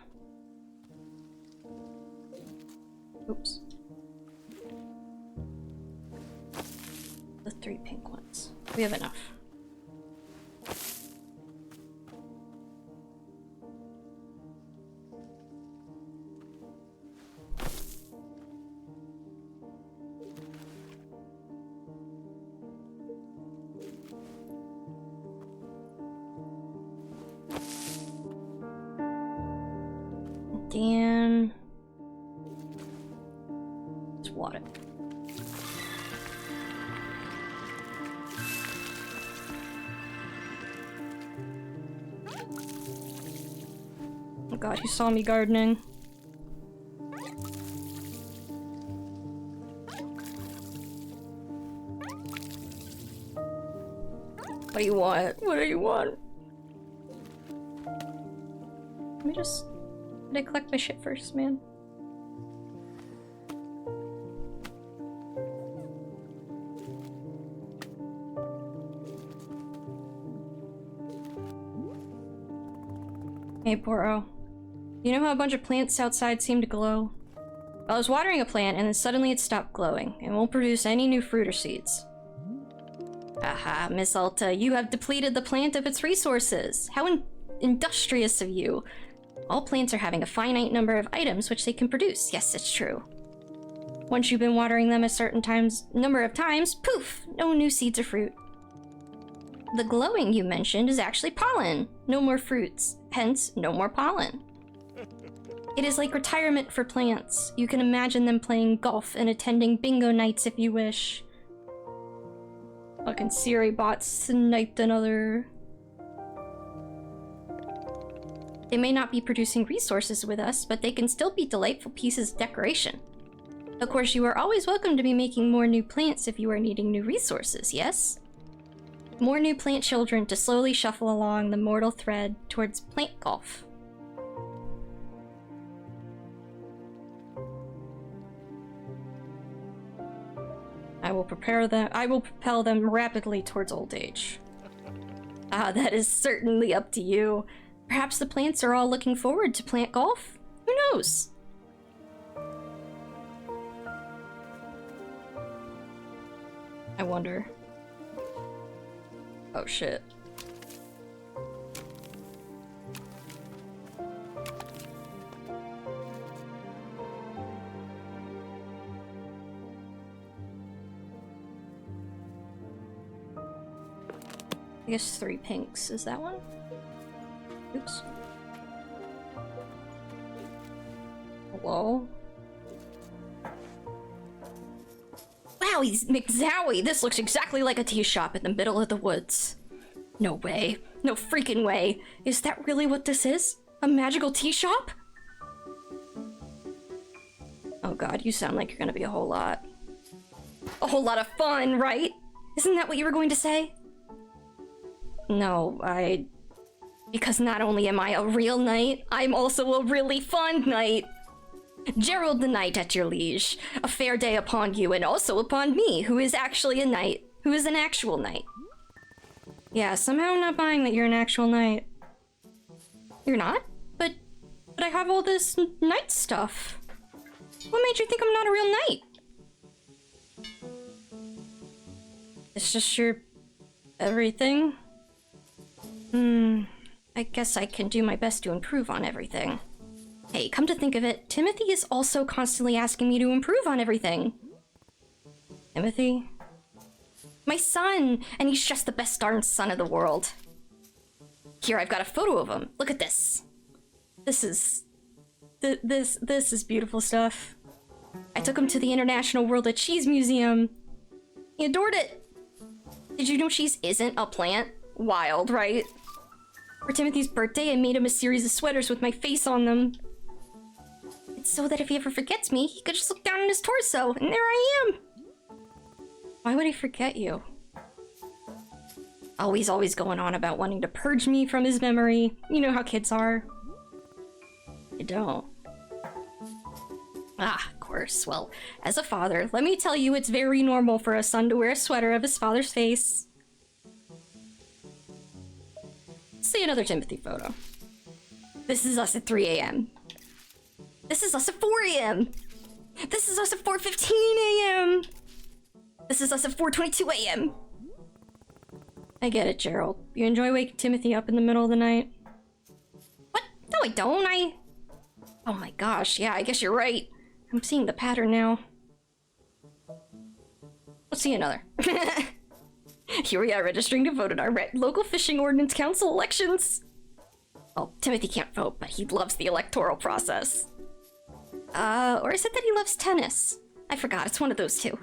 Oops. The 3 pink ones. We have enough. Dan. It's water. Oh god, he saw me gardening. What do you want? What do you want? Let me just... Did I collect my shit first, man? Hey, Poro. You know how a bunch of plants outside seem to glow? I was watering a plant and then suddenly it stopped glowing and won't produce any new fruit or seeds. Aha, Miss Alta, you have depleted the plant of its resources. How industrious of you. All plants are having a finite number of items which they can produce. Yes, it's true. Once you've been watering them a certain number of times, poof! No new seeds or fruit. The glowing you mentioned is actually pollen. No more fruits. Hence, no more pollen. It is like retirement for plants. You can imagine them playing golf and attending bingo nights if you wish. Fucking Siri bot sniped another... They may not be producing resources with us, but they can still be delightful pieces of decoration. Of course, you are always welcome to be making more new plants if you are needing new resources, yes? More new plant children to slowly shuffle along the mortal thread towards plant golf. I will propel them rapidly towards old age. Ah, that is certainly up to you. Perhaps the plants are all looking forward to plant golf? Who knows? I wonder. Oh shit. I guess 3 pinks. Is that one? Oops. Hello? Wow, he's McZowie! This looks exactly like a tea shop in the middle of the woods. No way. No freaking way. Is that really what this is? A magical tea shop? Oh god, you sound like you're gonna be a whole lot. A whole lot of fun, right? Isn't that what you were going to say? No, because not only am I a real knight, I'm also a really fun knight. Gerald the knight at your liege. A fair day upon you and also upon me, who is actually a knight, who is an actual knight. Yeah, somehow I'm not buying that you're an actual knight. You're not? But I have all this knight stuff. What made you think I'm not a real knight? It's just your... everything? I guess I can do my best to improve on everything. Hey, come to think of it, Timothy is also constantly asking me to improve on everything. Timothy? My son! And he's just the best darn son of the world. Here, I've got a photo of him. Look at this. This is beautiful stuff. I took him to the International World of Cheese Museum. He adored it. Did you know cheese isn't a plant? Wild, right? For Timothy's birthday, I made him a series of sweaters with my face on them. It's so that if he ever forgets me, he could just look down on his torso, and there I am! Why would he forget you? Oh, he's always going on about wanting to purge me from his memory. You know how kids are. You don't. Ah, of course. Well, as a father, let me tell you it's very normal for a son to wear a sweater of his father's face. See another Timothy photo. This is us at 3 a.m. This is us at 4 a.m. This is us at 4:15 a.m. This is us at 4:22 a.m. I get it, Gerald. You enjoy waking Timothy up in the middle of the night? What? No, I don't. Oh my gosh, yeah, I guess you're right. I'm seeing the pattern now. Let's see another. Here we are registering to vote in our local fishing ordinance council elections. Well, Timothy can't vote, but he loves the electoral process. Or is it that he loves tennis? I forgot, it's one of those two.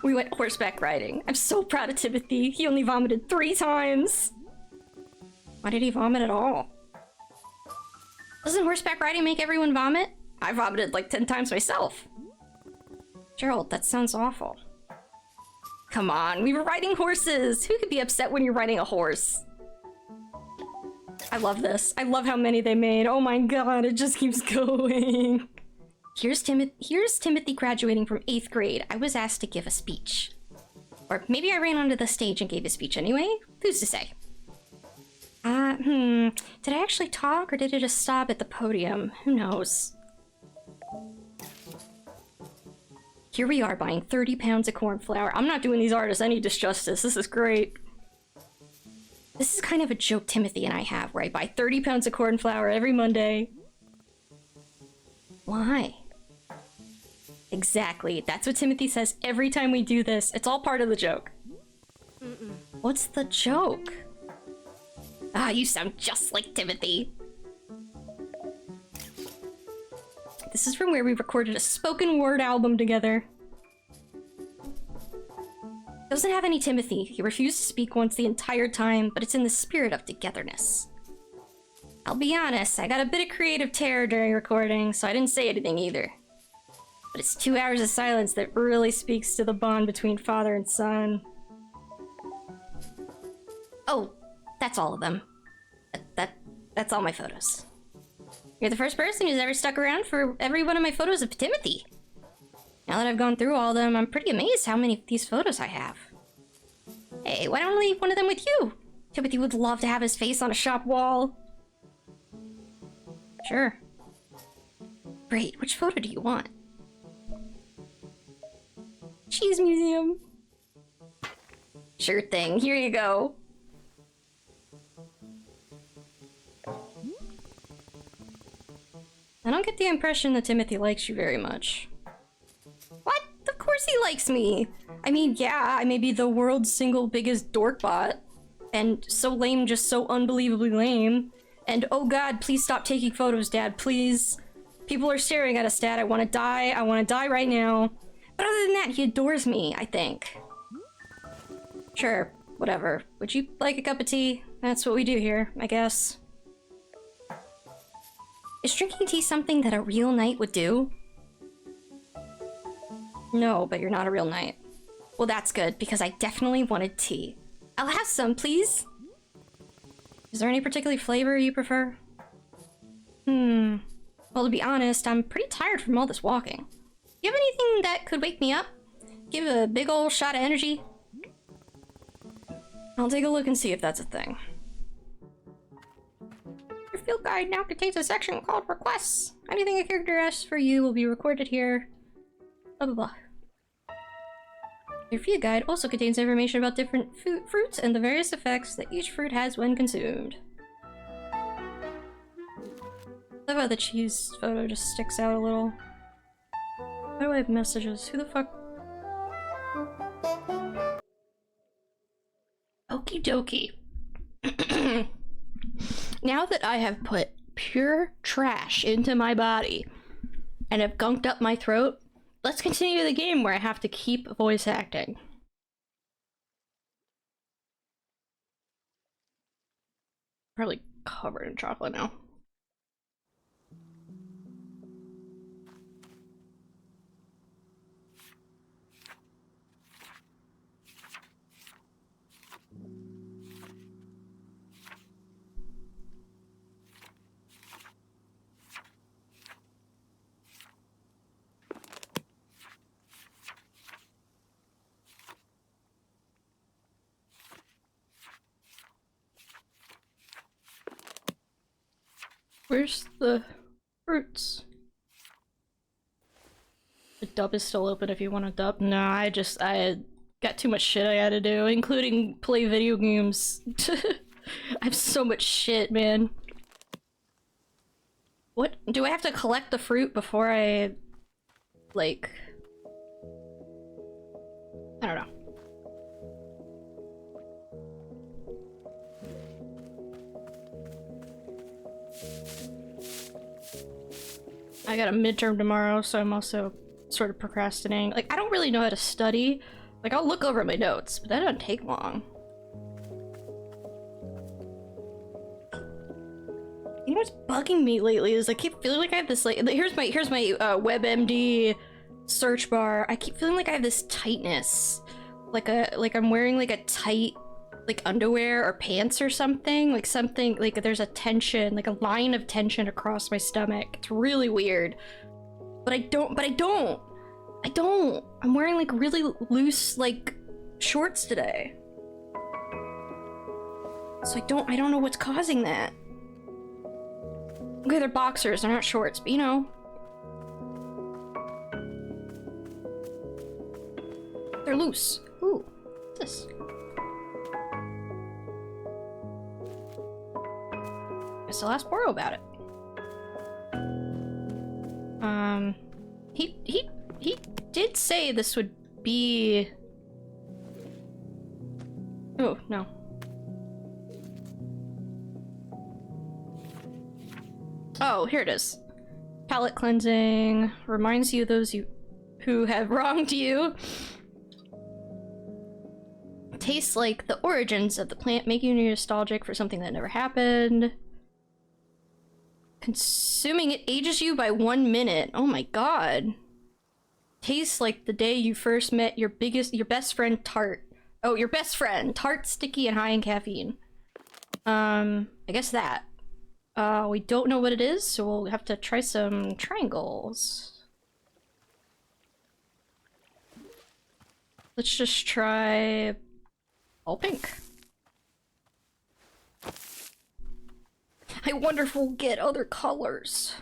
We went horseback riding. I'm so proud of Timothy. He only vomited 3 times. Why did he vomit at all? Doesn't horseback riding make everyone vomit? I vomited like 10 times myself. Gerald, that sounds awful. Come on, we were riding horses. Who could be upset when you're riding a horse? I love this. I love how many they made. Oh my god, it just keeps going. Here's Timothy graduating from 8th grade. I was asked to give a speech. Or maybe I ran onto the stage and gave a speech anyway? Who's to say? Did I actually talk or did it just stop at the podium? Who knows? Here we are buying 30 pounds of corn flour. I'm not doing these artists any disjustice. This is great. This is kind of a joke Timothy and I have, where I buy 30 pounds of corn flour every Monday. Why? Exactly. That's what Timothy says every time we do this. It's all part of the joke. What's the joke? Ah, you sound just like Timothy. This is from where we recorded a spoken word album together. Doesn't have any Timothy. He refused to speak once the entire time, but it's in the spirit of togetherness. I'll be honest, I got a bit of creative terror during recording, so I didn't say anything either. But it's 2 hours of silence that really speaks to the bond between father and son. Oh, that's all of them. That's all my photos. You're the first person who's ever stuck around for every one of my photos of Timothy. Now that I've gone through all of them, I'm pretty amazed how many of these photos I have. Hey, why don't I leave one of them with you? Timothy would love to have his face on a shop wall. Sure. Great, which photo do you want? Cheese museum. Sure thing, here you go. I don't get the impression that Timothy likes you very much. What? Of course he likes me! I mean, yeah, I may be the world's single biggest dorkbot. And so lame, just so unbelievably lame. And oh god, please stop taking photos, Dad, please. People are staring at us, Dad. I want to die right now. But other than that, he adores me, I think. Sure, whatever. Would you like a cup of tea? That's what we do here, I guess. Is drinking tea something that a real knight would do? No, but you're not a real knight. Well, that's good, because I definitely wanted tea. I'll have some, please. Is there any particular flavor you prefer? Well, to be honest, I'm pretty tired from all this walking. You have anything that could wake me up? Give a big ol' shot of energy? I'll take a look and see if that's a thing. Your field guide now contains a section called Requests. Anything a character asks for you will be recorded here. Blah blah blah. Your field guide also contains information about different fruits and the various effects that each fruit has when consumed. I love how the cheese photo just sticks out a little. Why do I have messages? Who the fuck? Okie dokie. Now that I have put pure trash into my body and have gunked up my throat, let's continue the game where I have to keep voice acting. Really covered in chocolate now. Where's the fruits? The dub is still open if you want to dub. No, I got too much shit I had to do, including play video games. I have so much shit, man. What? Do I have to collect the fruit before I, like... I don't know. I got a midterm tomorrow, so I'm also sort of procrastinating. Like, I don't really know how to study. Like, I'll look over my notes, but that doesn't take long. You know what's bugging me lately is I keep feeling like I have this, like, here's my WebMD search bar. I keep feeling like I have this tightness. Like I'm wearing like a tight, like underwear or pants or something. Like there's a tension, like a line of tension across my stomach. It's really weird. But I don't. I'm wearing like really loose, like, shorts today. So I don't know what's causing that. Okay, they're boxers, they're not shorts, but you know. They're loose. Ooh, what's this? Guess I'll ask Boro about it. He did say this would be... Oh, no. Oh, here it is. Palate cleansing. Reminds you of those who have wronged you. Tastes like the origins of the plant, making you nostalgic for something that never happened. Consuming it ages you by 1 minute. Oh my god. Tastes like the day you first met your best friend Tart. Oh, your best friend. Tart, sticky, and high in caffeine. I guess that. We don't know what it is, so we'll have to try some triangles. Let's just try all pink. I wonder if we'll get other colors.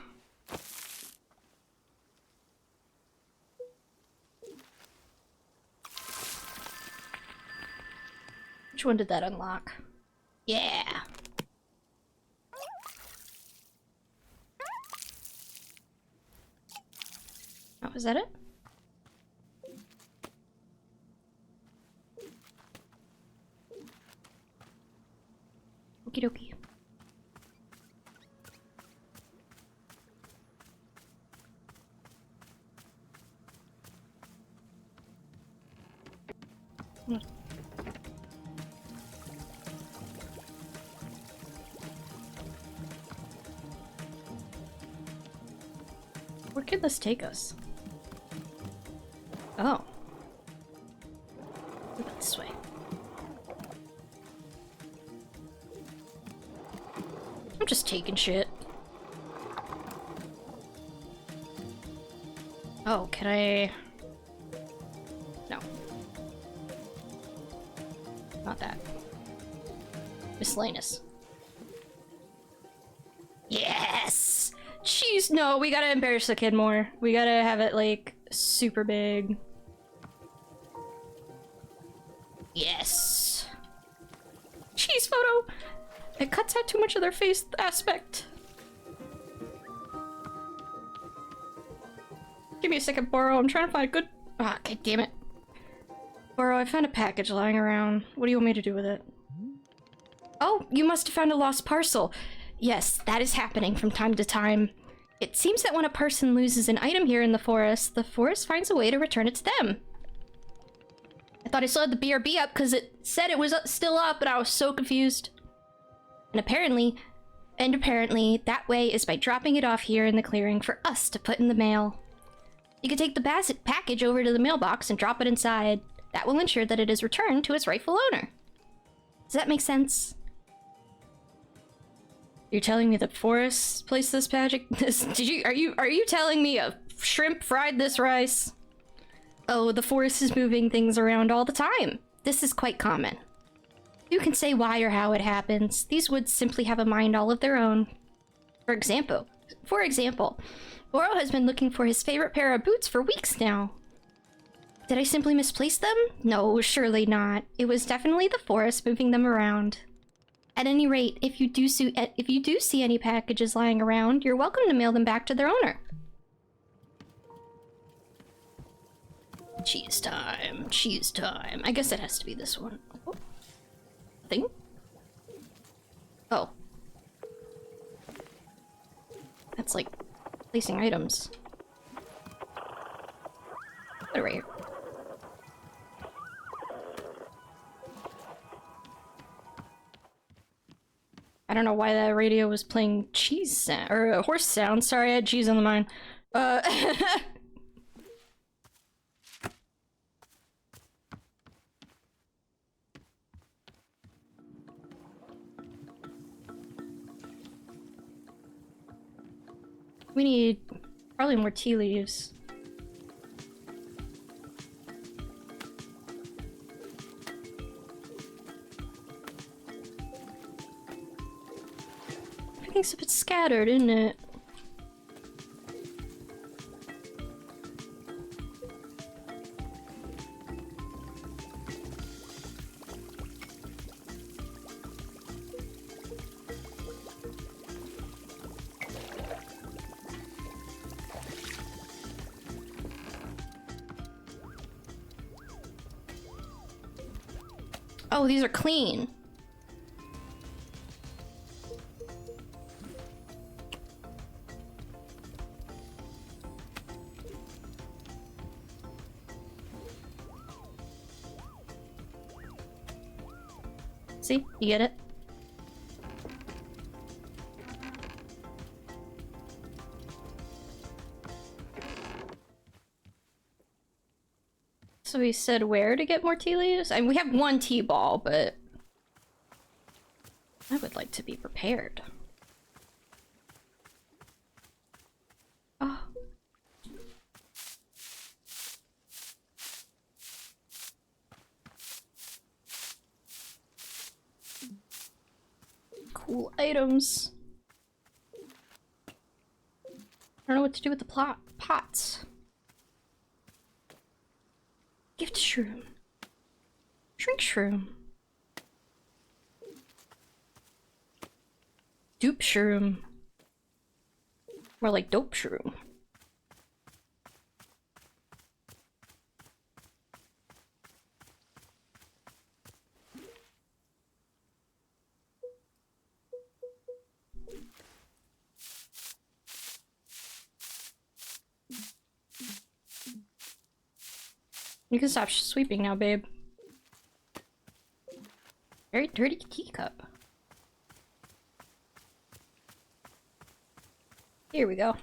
Which one did that unlock? Yeah. Oh, is that it? Okie dokie. Where could this take us? Oh. What about this way? I'm just taking shit. Oh, can I... No. Not that. Miscellaneous. Yes! Jeez, no, we gotta embarrass the kid more. We gotta have it, like, super big. Yes! Cheese photo! It cuts out too much of their face aspect. Give me a second, Boro. I'm trying to find a good... Ah, god damn it. Boro, I found a package lying around. What do you want me to do with it? Oh, you must have found a lost parcel. Yes, that is happening from time to time. It seems that when a person loses an item here in the forest finds a way to return it to them. I thought I still had the BRB up because it said it was still up, but I was so confused. And apparently, that way is by dropping it off here in the clearing for us to put in the mail. You can take the package over to the mailbox and drop it inside. That will ensure that it is returned to its rightful owner. Does that make sense? You're telling me that Forrest placed this magic? Are you telling me a shrimp fried this rice? Oh, the Forest is moving things around all the time. This is quite common. You can say why or how it happens. These woods simply have a mind all of their own. For example, Laurel has been looking for his favorite pair of boots for weeks now. Did I simply misplace them? No, surely not. It was definitely the Forest moving them around. At any rate, if you do see any packages lying around, you're welcome to mail them back to their owner. Cheese time, cheese time. I guess it has to be this one. Oh. Thing? Oh. That's like placing items. Put it right here. I don't know why that radio was playing cheese sound, or horse sound. Sorry, I had cheese on the mind. We need probably more tea leaves. Everything's a bit scattered, isn't it? Oh, these are clean. See? You get it? So he said where to get more tea leaves? I mean, we have one tea ball, but I would like to be prepared. Oh. Cool items. I don't know what to do with the pots. Gift shroom. Shrink shroom. Dupe shroom. More like dope shroom. You can stop sweeping now, babe. Very dirty teacup. Here we go.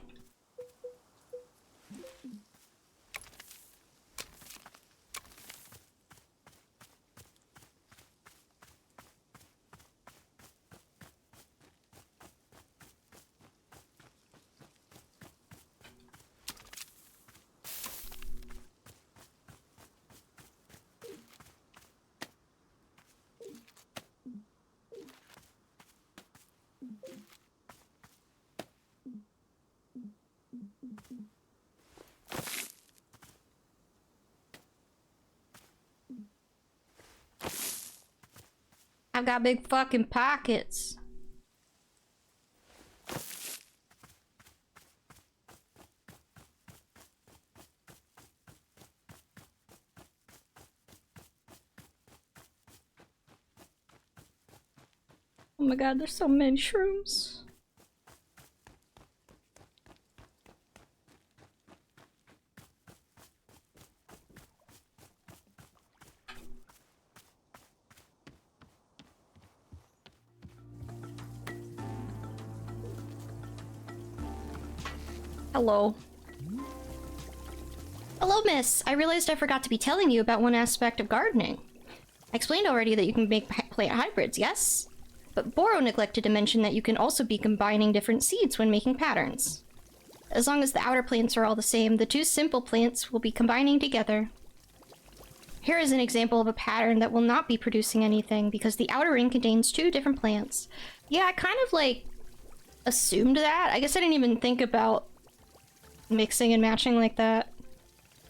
I've got big fucking pockets. Oh my god, there's so many shrooms. Hello. Hello, miss. I realized I forgot to be telling you about one aspect of gardening. I explained already that you can make plant hybrids, yes? But Boro neglected to mention that you can also be combining different seeds when making patterns. As long as the outer plants are all the same, the two simple plants will be combining together. Here is an example of a pattern that will not be producing anything because the outer ring contains two different plants. Yeah, I kind of like assumed that. I guess I didn't even think about mixing and matching like that.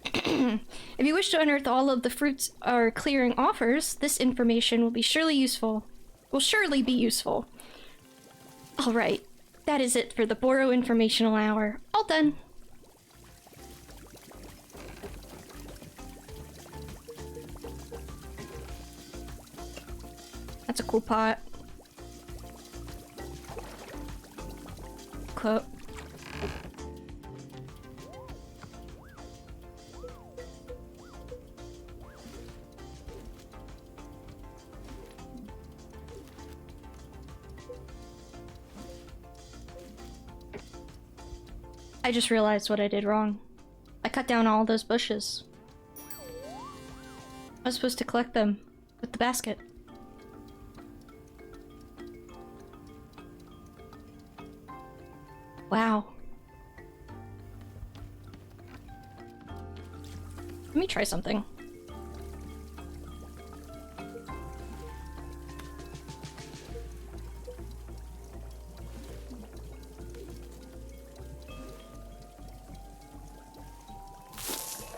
If you wish to unearth all of the fruits our clearing offers, this information will surely be useful. Alright, that is it for the Boro informational hour. All done. That's a cool pot. Cool. I just realized what I did wrong. I cut down all those bushes. I was supposed to collect them with the basket. Wow. Let me try something.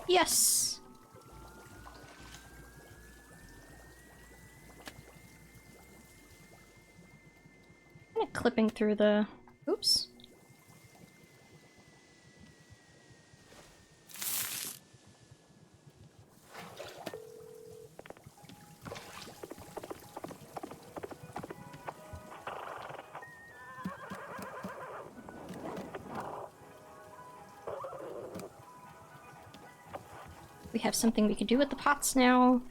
Yes! Kind of clipping through the... Oops. We have something we can do with the pots now.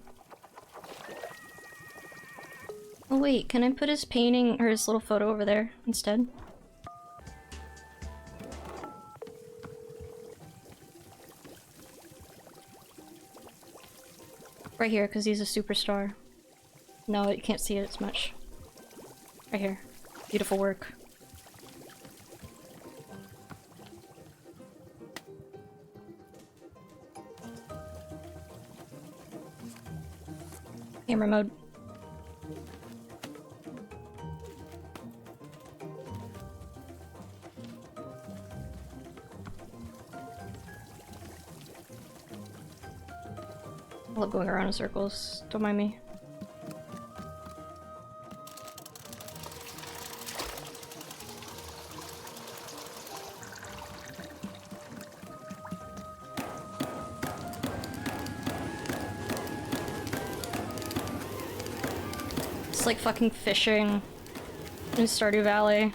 Oh wait, can I put his painting or his little photo over there instead? Right here, because he's a superstar. No, you can't see it as much. Right here. Beautiful work. Camera mode. I love going around in circles. Don't mind me. It's like fucking fishing in Stardew Valley.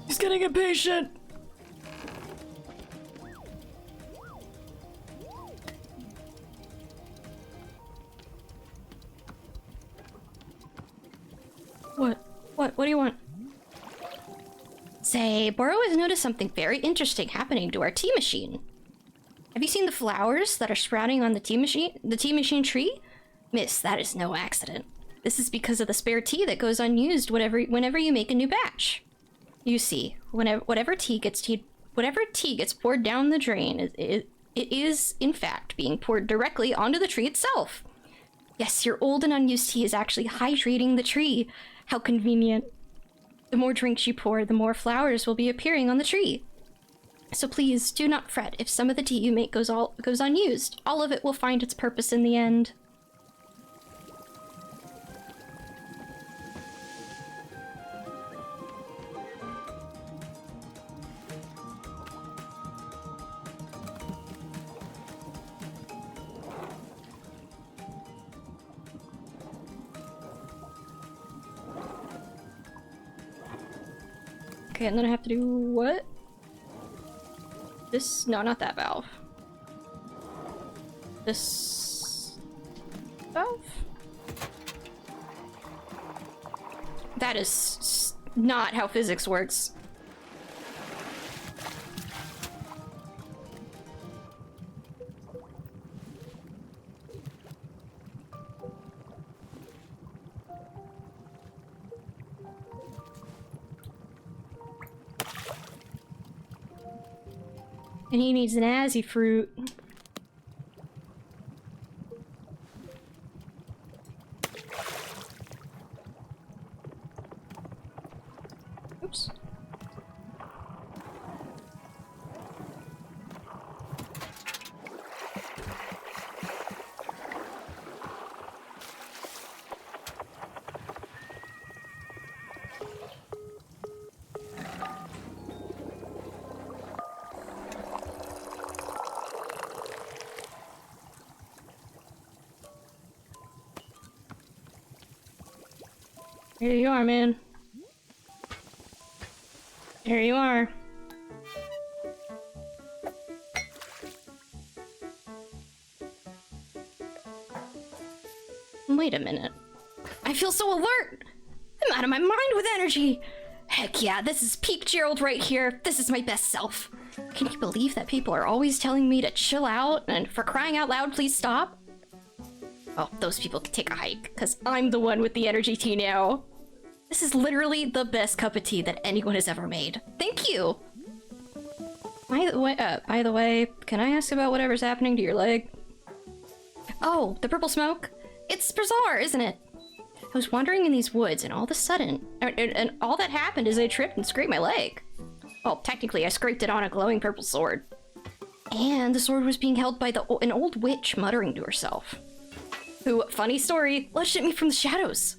He's getting impatient! What do you want? Say, Boro has noticed something very interesting happening to our tea machine. Have you seen the flowers that are sprouting on the tea machine tree? Miss, that is no accident. This is because of the spare tea that goes unused whenever you make a new batch. You see, whatever tea gets poured down the drain, it is, in fact, being poured directly onto the tree itself. Yes, your old and unused tea is actually hydrating the tree. How convenient. The more drinks you pour, the more flowers will be appearing on the tree. So please, do not fret if some of the tea you make goes unused. All of it will find its purpose in the end. Okay, and then I have to do what? This? No, not that valve. This valve? That is not how physics works. And he needs an Azzy fruit. Oops. Here you are, man. Here you are. Wait a minute. I feel so alert! I'm out of my mind with energy! Heck yeah, this is peak Gerald right here. This is my best self. Can you believe that people are always telling me to chill out and for crying out loud, please stop? Oh, those people can take a hike, because I'm the one with the energy tea now. This is literally the best cup of tea that anyone has ever made. Thank you! By the way, can I ask about whatever's happening to your leg? Oh, the purple smoke? It's bizarre, isn't it? I was wandering in these woods and all of a sudden, and all that happened is I tripped and scraped my leg. Well, technically I scraped it on a glowing purple sword. And the sword was being held by an old witch muttering to herself. Who, funny story, lunged at me from the shadows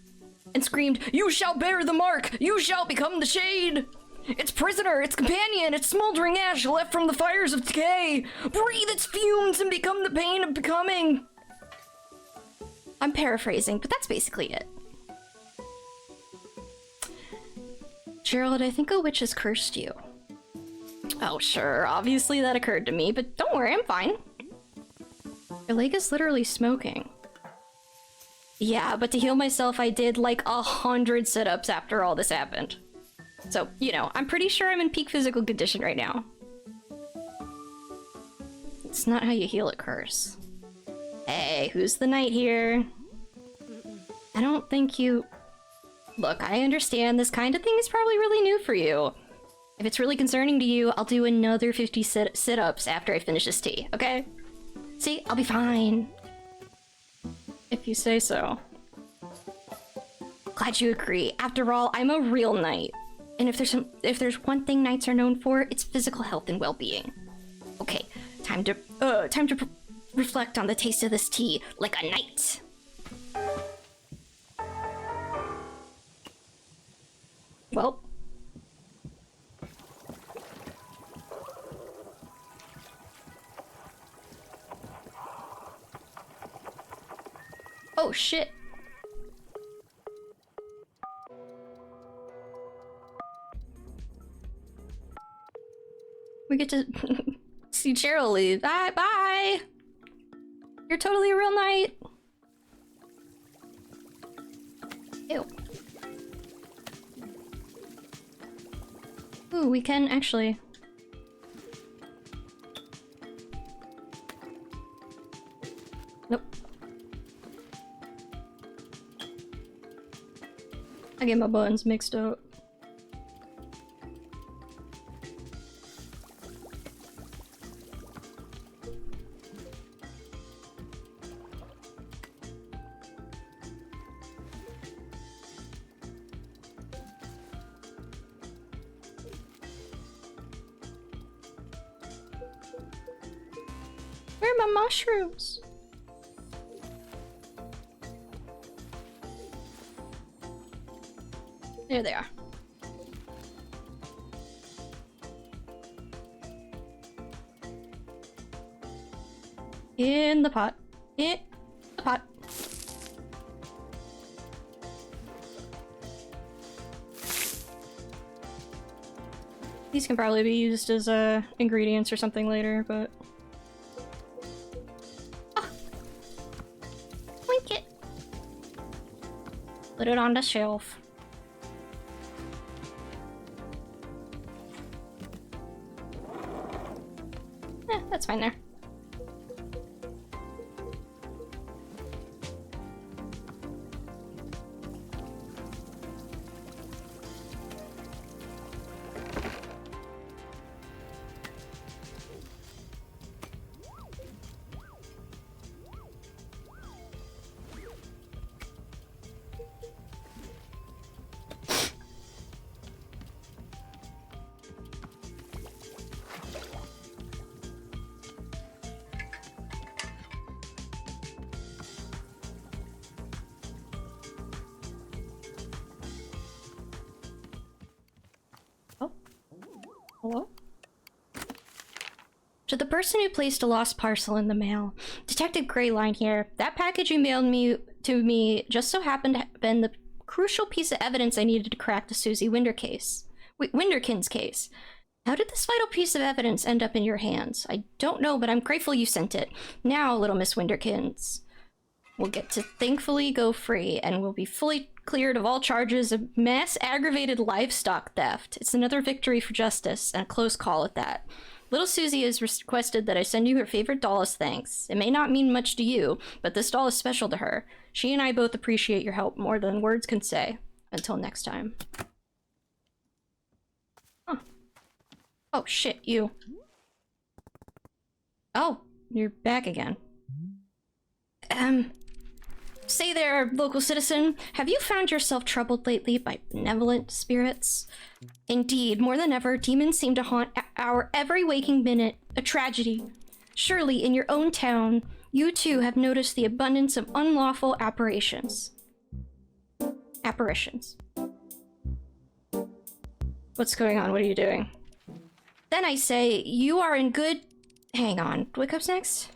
and screamed, "You shall bear the mark! You shall become the shade! Its prisoner, its companion, its smoldering ash left from the fires of decay! Breathe its fumes and become the pain of becoming!" I'm paraphrasing, but that's basically it. Gerald, I think a witch has cursed you. Oh, sure, obviously that occurred to me, but don't worry, I'm fine. Your leg is literally smoking. Yeah, but to heal myself, I did like 100 sit-ups after all this happened. So, you know, I'm pretty sure I'm in peak physical condition right now. It's not how you heal a curse. Hey, who's the knight here? I don't think you... Look, I understand this kind of thing is probably really new for you. If it's really concerning to you, I'll do another 50 sit-ups after I finish this tea, okay? See, I'll be fine. If you say so. Glad you agree. After all, I'm a real knight. And if there's one thing knights are known for, it's physical health and well-being. Okay, time to reflect on the taste of this tea like a knight. Well. Oh shit. We get to see Cheryl leave. Bye bye. You're totally a real knight. Ew. Ooh, we can actually. Nope. I get my buttons mixed up. Where are my mushrooms? There they are. In the pot. In the pot. These can probably be used as ingredients or something later, but... Oh. Link it! Put it on the shelf. That's fine there. Hello? To the person who placed a lost parcel in the mail, Detective Greyline here. That package you mailed to me just so happened to have been the crucial piece of evidence I needed to crack the Susie Winderkin's case. How did this vital piece of evidence end up in your hands? I don't know, but I'm grateful you sent it. Now, little Miss Winderkins will get to thankfully go free and will be fully cleared of all charges of mass aggravated livestock theft. It's another victory for justice, and a close call at that. Little Susie has requested that I send you her favorite doll as thanks. It may not mean much to you, but this doll is special to her. She and I both appreciate your help more than words can say. Until next time. Huh. Oh shit, you. Oh, you're back again. Say there, local citizen, have you found yourself troubled lately by benevolent spirits? Indeed, more than ever, demons seem to haunt our every waking minute, a tragedy. Surely, in your own town, you too have noticed the abundance of unlawful apparitions. What's going on? What are you doing? Then I say, you are in good... Hang on, what comes next?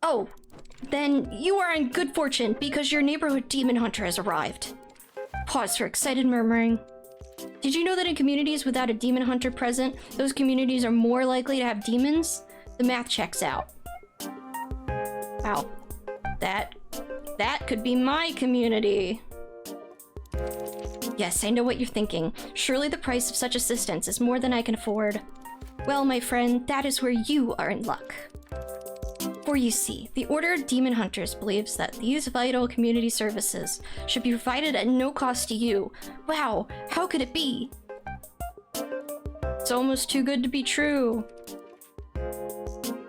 Oh. Then you are in good fortune because your neighborhood demon hunter has arrived. Pause for excited murmuring. Did you know that in communities without a demon hunter present, those communities are more likely to have demons? The math checks out. Wow. That could be my community. Yes, I know what you're thinking. Surely the price of such assistance is more than I can afford. Well, my friend, that is where you are in luck. For you see, the Order of Demon Hunters believes that these vital community services should be provided at no cost to you. Wow, how could it be? It's almost too good to be true.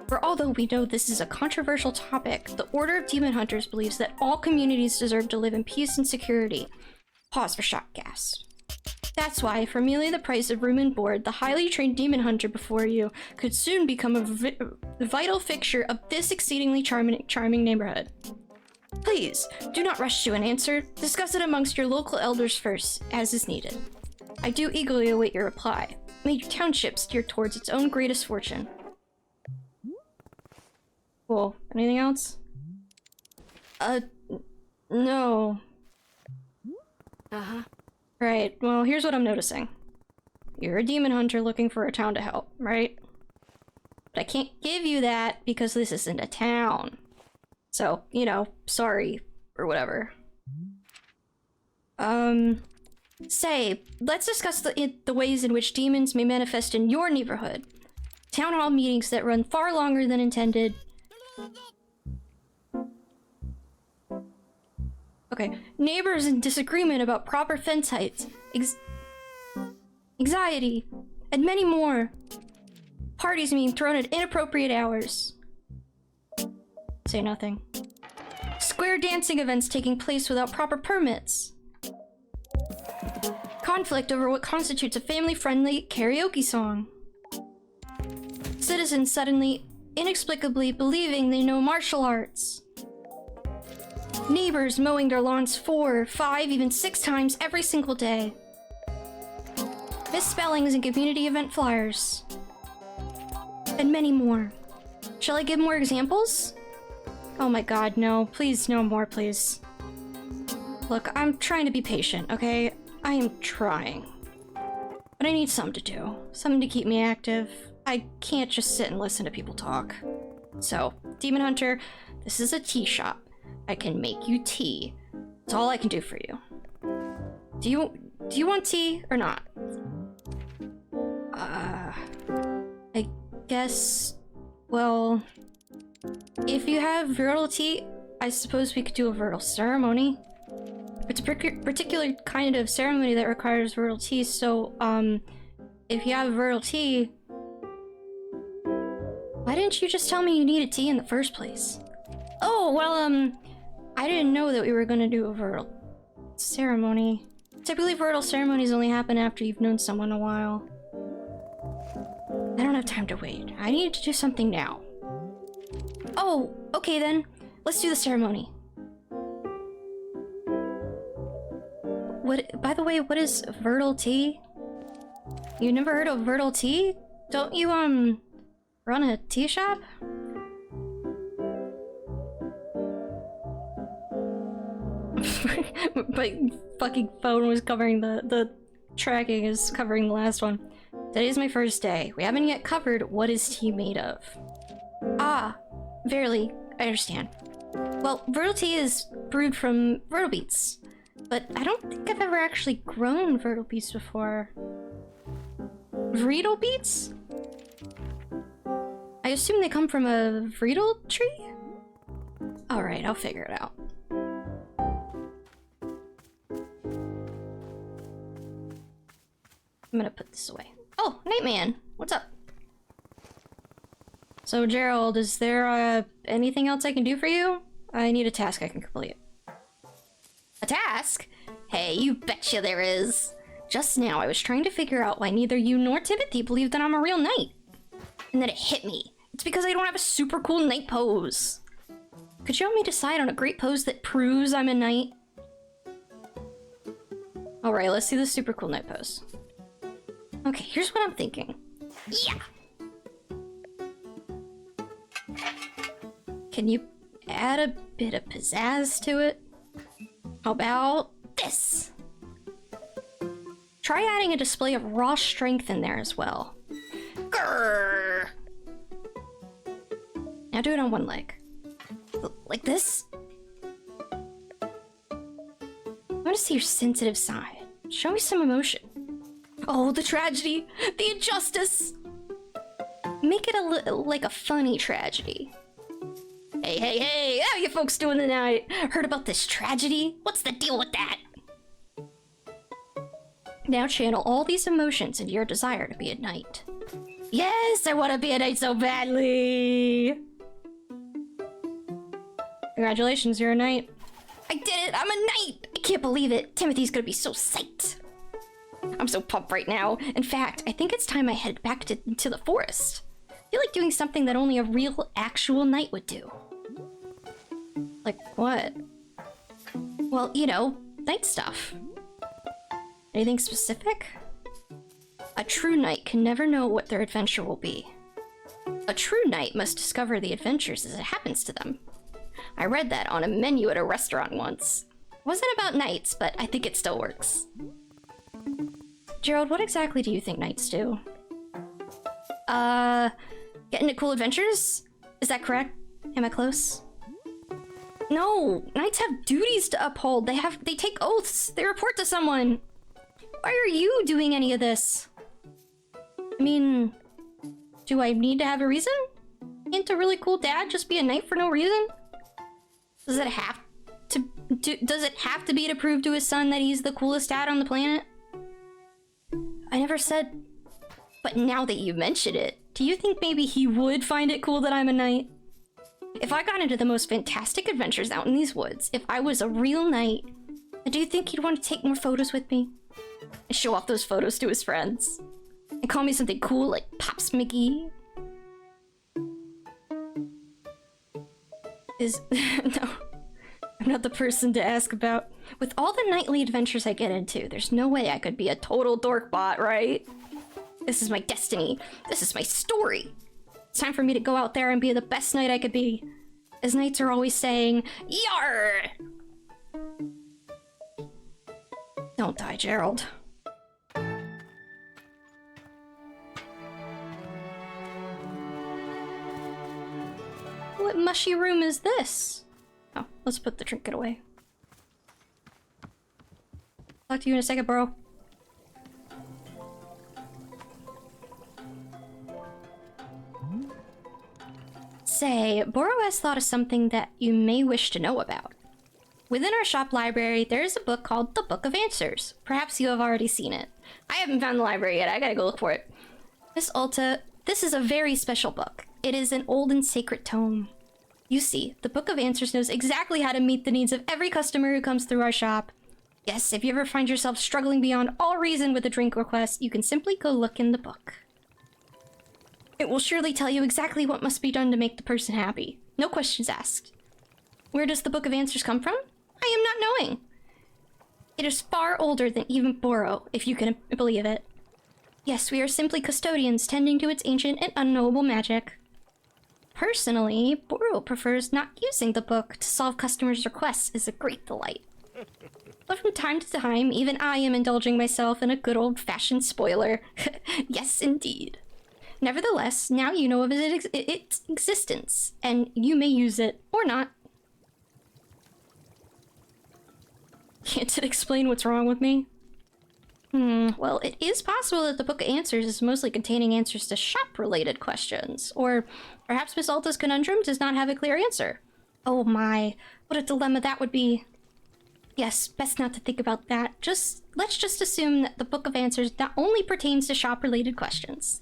For although we know this is a controversial topic, the Order of Demon Hunters believes that all communities deserve to live in peace and security. Pause for shot gas. That's why, for merely the price of room and board, the highly trained demon hunter before you could soon become a vital fixture of this exceedingly charming neighborhood. Please, do not rush to an answer. Discuss it amongst your local elders first, as is needed. I do eagerly await your reply. May your township steer towards its own greatest fortune. Cool. Anything else? No. Uh-huh. Right, well, here's what I'm noticing. You're a demon hunter looking for a town to help, right? But I can't give you that because this isn't a town. So, you know, sorry, or whatever. Say, let's discuss the ways in which demons may manifest in your neighborhood. Town hall meetings that run far longer than intended. Okay, neighbors in disagreement about proper fence heights, anxiety, and many more. Parties being thrown at inappropriate hours. Say nothing. Square dancing events taking place without proper permits. Conflict over what constitutes a family-friendly karaoke song. Citizens suddenly, inexplicably believing they know martial arts. Neighbors mowing their lawns 4, 5, even 6 times every single day. Misspellings in community event flyers. And many more. Shall I give more examples? Oh my god, no. Please, no more, please. Look, I'm trying to be patient, okay? I am trying. But I need something to do. Something to keep me active. I can't just sit and listen to people talk. So, Demon Hunter, this is a tea shop. I can make you tea. That's all I can do for you. Do you want tea or not? I guess, well, if you have virile tea, I suppose we could do a virile ceremony. It's a particular kind of ceremony that requires virile tea, so, if you have virile tea, why didn't you just tell me you needed tea in the first place? Oh, well, I didn't know that we were gonna do a virile ceremony. Typically, virile ceremonies only happen after you've known someone a while. I don't have time to wait. I need to do something now. Oh, okay then. Let's do the ceremony. By the way, what is virile tea? You never heard of virile tea? Don't you, run a tea shop? My fucking phone was covering the tracking is covering the last one. Today's my first day. We haven't yet covered what is tea made of. Ah, verily, I understand. Well, virile tea is brewed from virile beets, but I don't think I've ever actually grown virile beets before. Virile beets? I assume they come from a virile tree? Alright, I'll figure it out. I'm gonna put this away. Oh, Nightman! What's up? So, Gerald, is there, anything else I can do for you? I need a task I can complete. A task? Hey, you betcha there is. Just now, I was trying to figure out why neither you nor Timothy believe that I'm a real knight. And then it hit me. It's because I don't have a super cool knight pose. Could you help me decide on a great pose that proves I'm a knight? Alright, let's see the super cool knight pose. Okay, here's what I'm thinking. Yeah! Can you add a bit of pizzazz to it? How about this? Try adding a display of raw strength in there as well. Grrr! Now do it on one leg. Like this? I want to see your sensitive side. Show me some emotion. Oh, the tragedy! The injustice! Make it like a funny tragedy. Hey, hey, hey! How you folks doing tonight? Heard about this tragedy? What's the deal with that? Now channel all these emotions into your desire to be a knight. Yes, I want to be a knight so badly! Congratulations, you're a knight. I did it! I'm a knight! I can't believe it! Timothy's gonna be so psyched! I'm so pumped right now. In fact, I think it's time I head back to the forest. I feel like doing something that only a real, actual knight would do. Like what? Well, you know, knight stuff. Anything specific? A true knight can never know what their adventure will be. A true knight must discover the adventures as it happens to them. I read that on a menu at a restaurant once. It wasn't about knights, but I think it still works. Gerald, what exactly do you think knights do? Get into cool adventures? Is that correct? Am I close? No, knights have duties to uphold. They take oaths. They report to someone. Why are you doing any of this? I mean, do I need to have a reason? Can't a really cool dad just be a knight for no reason? Does it have to be to prove to his son that he's the coolest dad on the planet? I never said... But now that you mention it, do you think maybe he would find it cool that I'm a knight? If I got into the most fantastic adventures out in these woods, if I was a real knight, do you think he'd want to take more photos with me? And show off those photos to his friends? And call me something cool like Pops McGee? No. I'm not the person to ask about. With all the nightly adventures I get into, there's no way I could be a total dorkbot, right? This is my destiny. This is my story. It's time for me to go out there and be the best knight I could be. As knights are always saying, Yar! Don't die, Gerald. sketchy room is this? Oh, let's put the trinket away. Talk to you in a second, bro. Say, Boro has thought of something that you may wish to know about. Within our shop library, there is a book called The Book of Answers. Perhaps you have already seen it. I haven't found the library yet. I gotta go look for it. Miss Ulta, this is a very special book. It is an old and sacred tome. You see, the Book of Answers knows exactly how to meet the needs of every customer who comes through our shop. Yes, if you ever find yourself struggling beyond all reason with a drink request, you can simply go look in the book. It will surely tell you exactly what must be done to make the person happy. No questions asked. Where does the Book of Answers come from? I am not knowing. It is far older than even Boro, if you can believe it. Yes, we are simply custodians tending to its ancient and unknowable magic. Personally, Boro prefers not using the book to solve customers' requests is a great delight. But from time to time, even I am indulging myself in a good old-fashioned spoiler. Yes, indeed. Nevertheless, now you know of its existence, and you may use it, or not. Can't it explain what's wrong with me? Well, it is possible that the Book of Answers is mostly containing answers to shop-related questions, or perhaps Miss Alta's conundrum does not have a clear answer. Oh my, what a dilemma that would be. Yes, best not to think about that. Let's just assume that the Book of Answers not only pertains to shop-related questions.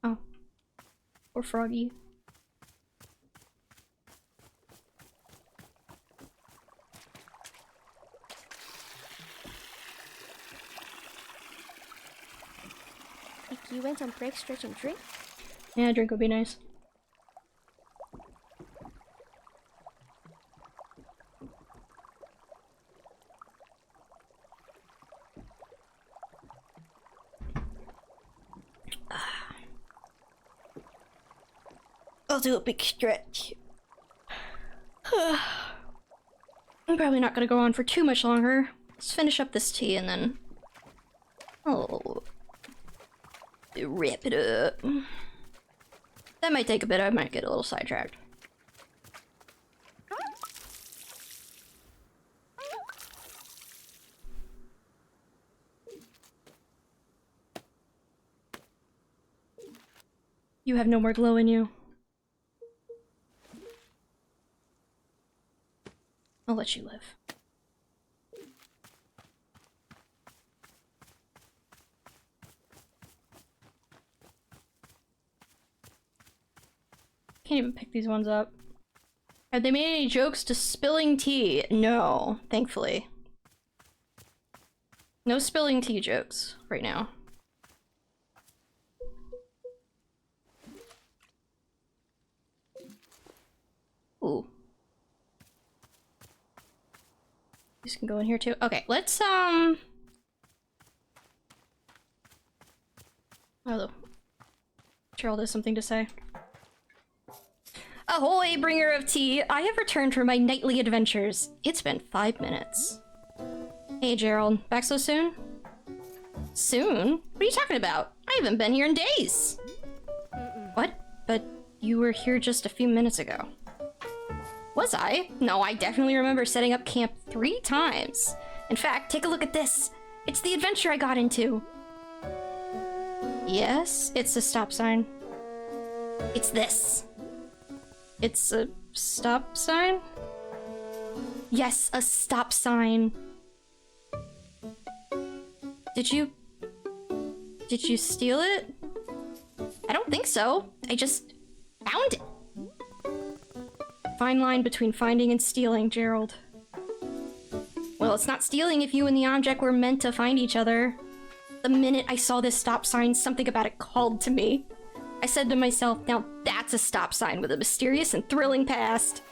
Oh. Poor Froggy. Like you went on break, stretch, and drink? Yeah, a drink would be nice. I'll do a big stretch. I'm probably not gonna go on for too much longer. Let's finish up this tea and then I'll wrap it up. That might take a bit. I might get a little sidetracked. You have no more glow in you. I'll let you live. Can't even pick these ones up. Have they made any jokes to spilling tea? No, thankfully. No spilling tea jokes right now. Ooh. These can go in here too. Okay, let's oh, Cheryl has something to say. Ahoy, bringer of tea! I have returned from my nightly adventures. It's been 5 minutes. Hey, Gerald. Back so soon? Soon? What are you talking about? I haven't been here in days! What? But you were here just a few minutes ago. Was I? No, I definitely remember setting up camp 3 times. In fact, take a look at this. It's the adventure I got into. Yes, it's a stop sign. It's this. It's a stop sign? Yes, a stop sign. Did you steal it? I don't think so. I just found it. Fine line between finding and stealing, Gerald. Well, it's not stealing if you and the object were meant to find each other. The minute I saw this stop sign, something about it called to me. I said to myself, now that's a stop sign with a mysterious and thrilling past.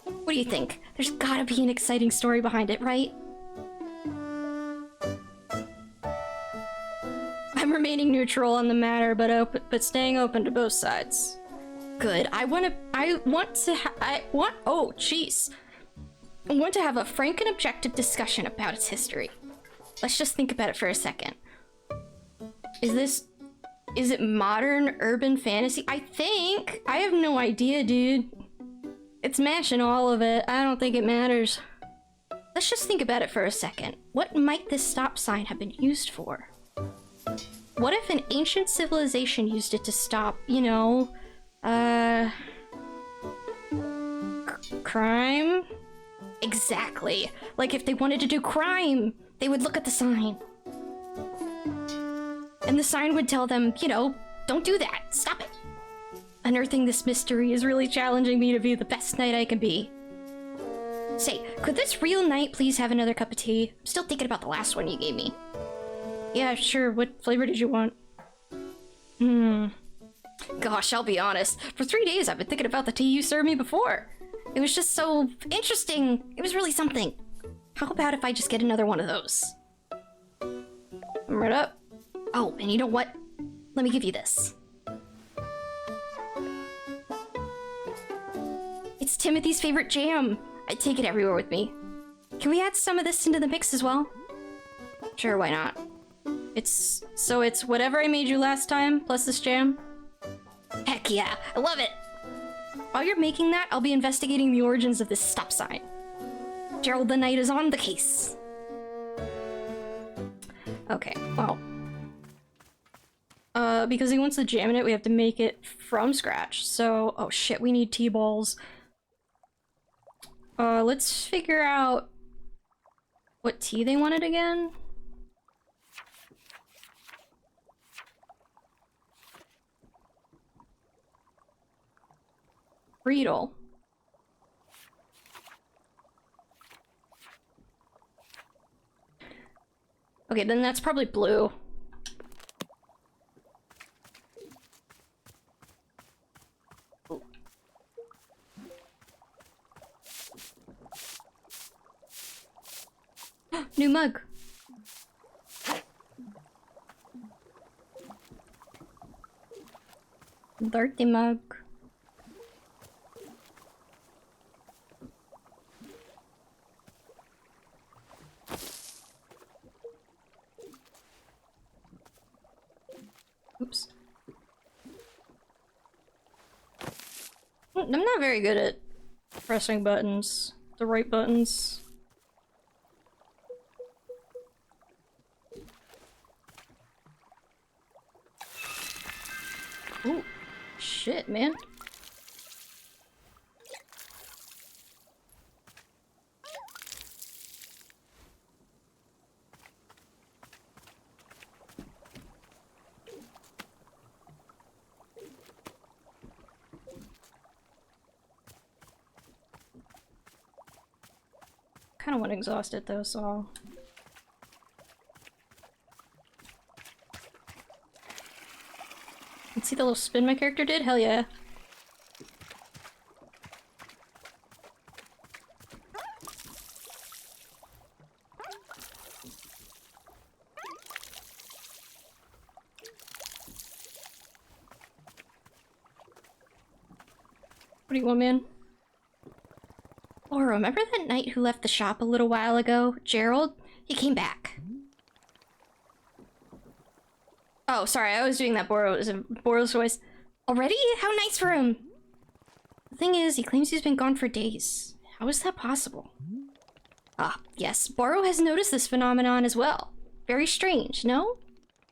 What do you think? There's gotta be an exciting story behind it, right? I'm remaining neutral on the matter, but staying open to both sides. Good. Oh, jeez. I want to have a frank and objective discussion about its history. Let's just think about it for a second. Is it modern urban fantasy? I think. I have no idea, dude. It's mashing all of it. I don't think it matters. Let's just think about it for a second. What might this stop sign have been used for? What if an ancient civilization used it to stop, you know, crime? Exactly. Like if they wanted to do crime, they would look at the sign. And the sign would tell them, you know, don't do that. Stop it. Unearthing this mystery is really challenging me to be the best knight I can be. Say, could this real knight please have another cup of tea? I'm still thinking about the last one you gave me. Yeah, sure. What flavor did you want? Gosh, I'll be honest. For 3 days I've been thinking about the tea you served me before. It was just so interesting. It was really something. How about if I just get another one of those? I'm right up. Oh, and you know what? Let me give you this. It's Timothy's favorite jam. I take it everywhere with me. Can we add some of this into the mix as well? Sure, why not? It's whatever I made you last time, plus this jam? Heck yeah, I love it! While you're making that, I'll be investigating the origins of this stop sign. Gerald the Knight is on the case. Okay, well. Because he wants to jam in it, we have to make it from scratch. So, oh shit, we need tea balls. Let's figure out what tea they wanted again. Riedel. Okay, then that's probably blue. New mug. Dirty mug. Oops. I'm not very good at pressing buttons. The right buttons. Ooh, shit, man. Kind of want to exhaust it though, so let's see the little spin my character did? Hell yeah. What do you want, man? Oh, remember that knight who left the shop a little while ago? Gerald? He came back. Oh, sorry, I was doing that Boros voice. Already? How nice for him! The thing is, he claims he's been gone for days. How is that possible? Ah, yes, Boro has noticed this phenomenon as well. Very strange, no?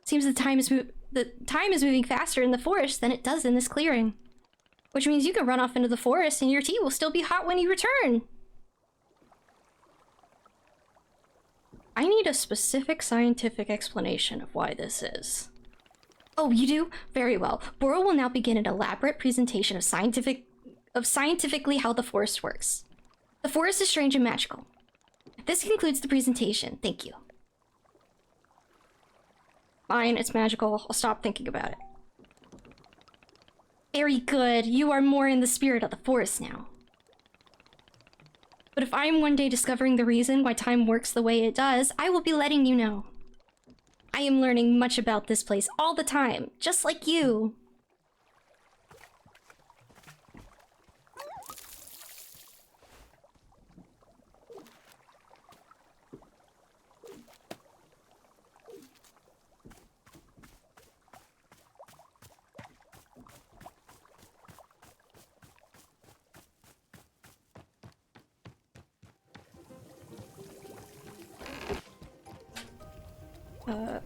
Seems the time is moving faster in the forest than it does in this clearing. Which means you can run off into the forest and your tea will still be hot when you return. I need a specific scientific explanation of why this is. Oh, you do? Very well. Boro will now begin an elaborate presentation of scientifically how the forest works. The forest is strange and magical. This concludes the presentation. Thank you. Fine, it's magical. I'll stop thinking about it. Very good. You are more in the spirit of the forest now. But if I am one day discovering the reason why time works the way it does, I will be letting you know. I am learning much about this place all the time, just like you. Got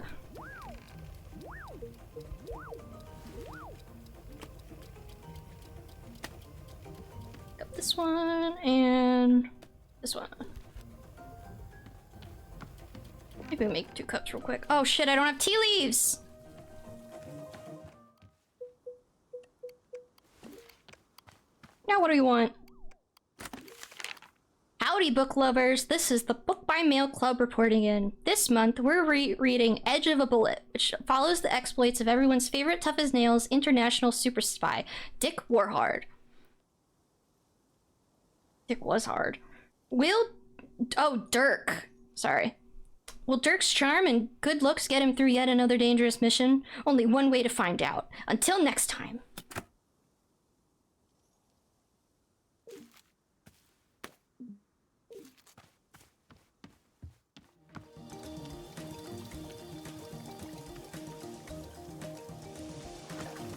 this one and this one. Maybe we make 2 cups real quick. Oh shit, I don't have tea leaves! Now what do you want? Howdy, book lovers! This is the Book by Mail Club reporting in. This month, we're reading Edge of a Bullet, which follows the exploits of everyone's favorite tough as nails international super spy, Dick Warhard. Dick was hard. Dirk. Sorry. Will Dirk's charm and good looks get him through yet another dangerous mission? Only one way to find out. Until next time.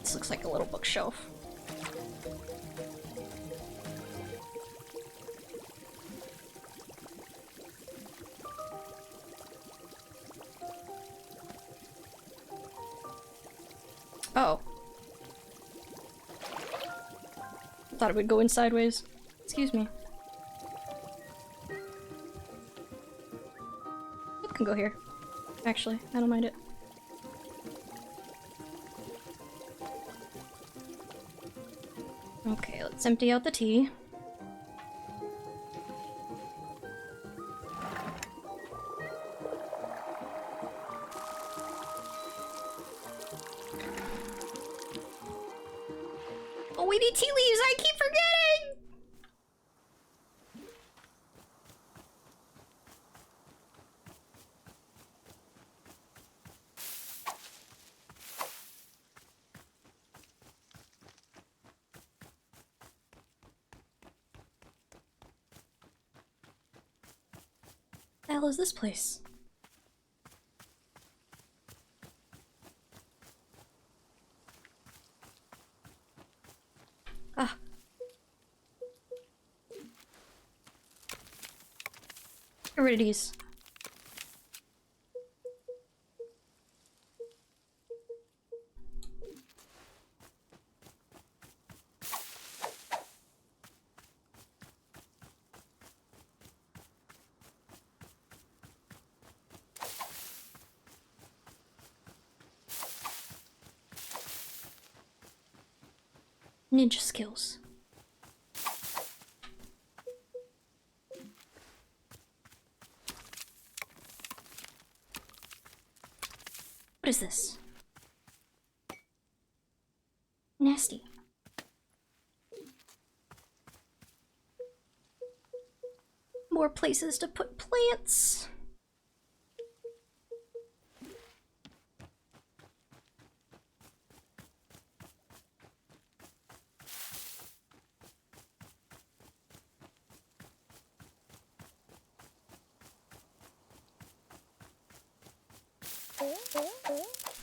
This looks like a little bookshelf. Oh. Thought it would go in sideways. Excuse me. It can go here. Actually, I don't mind it. Okay, let's empty out the tea. Oh, we need tea leaves! I keep forgetting! What the hell is this place? Ah. Get rid of these. Ninja skills. What is this? Nasty. More places to put plants.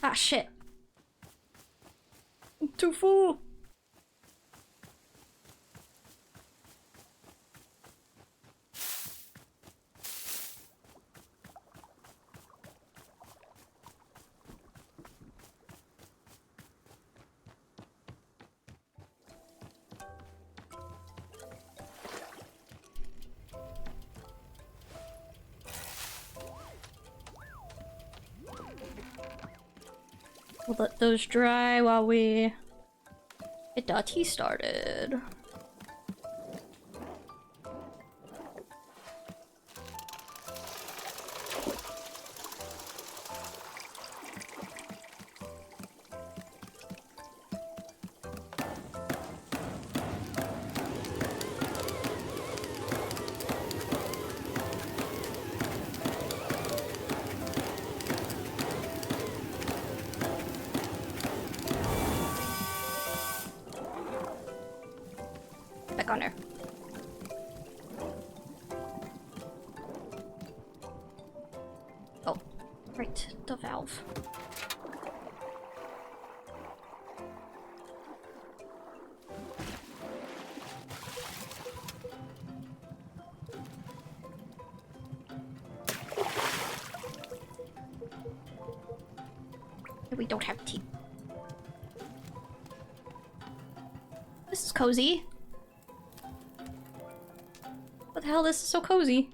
Ah, shit. I'm too full. We'll let those dry while we get the tea started. Back on there. Oh, right, the valve. We don't have tea. This is cozy. What the hell? This is so cozy.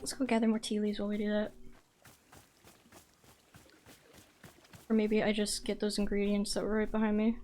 Let's go gather more tea leaves while we do that. Or maybe I just get those ingredients that were right behind me.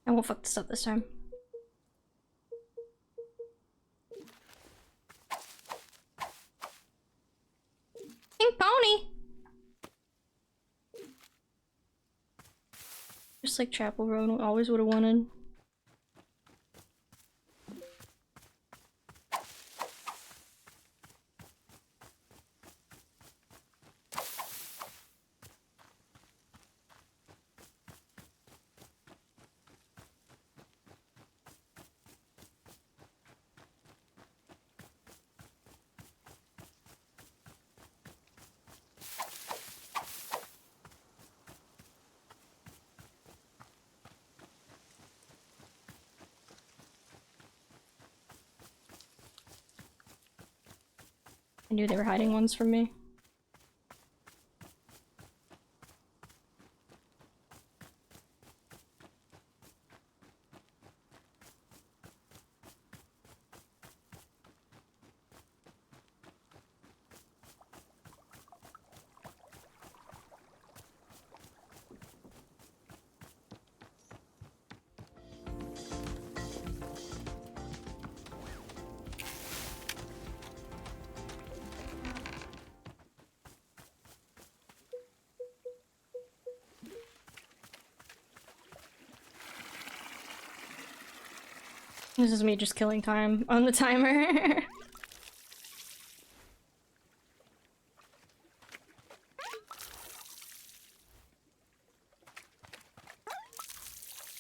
I won't fuck this up this time. Pink pony! Just like Chapel Road, always would have wanted. I knew they were hiding ones from me. This is me just killing time on the timer. I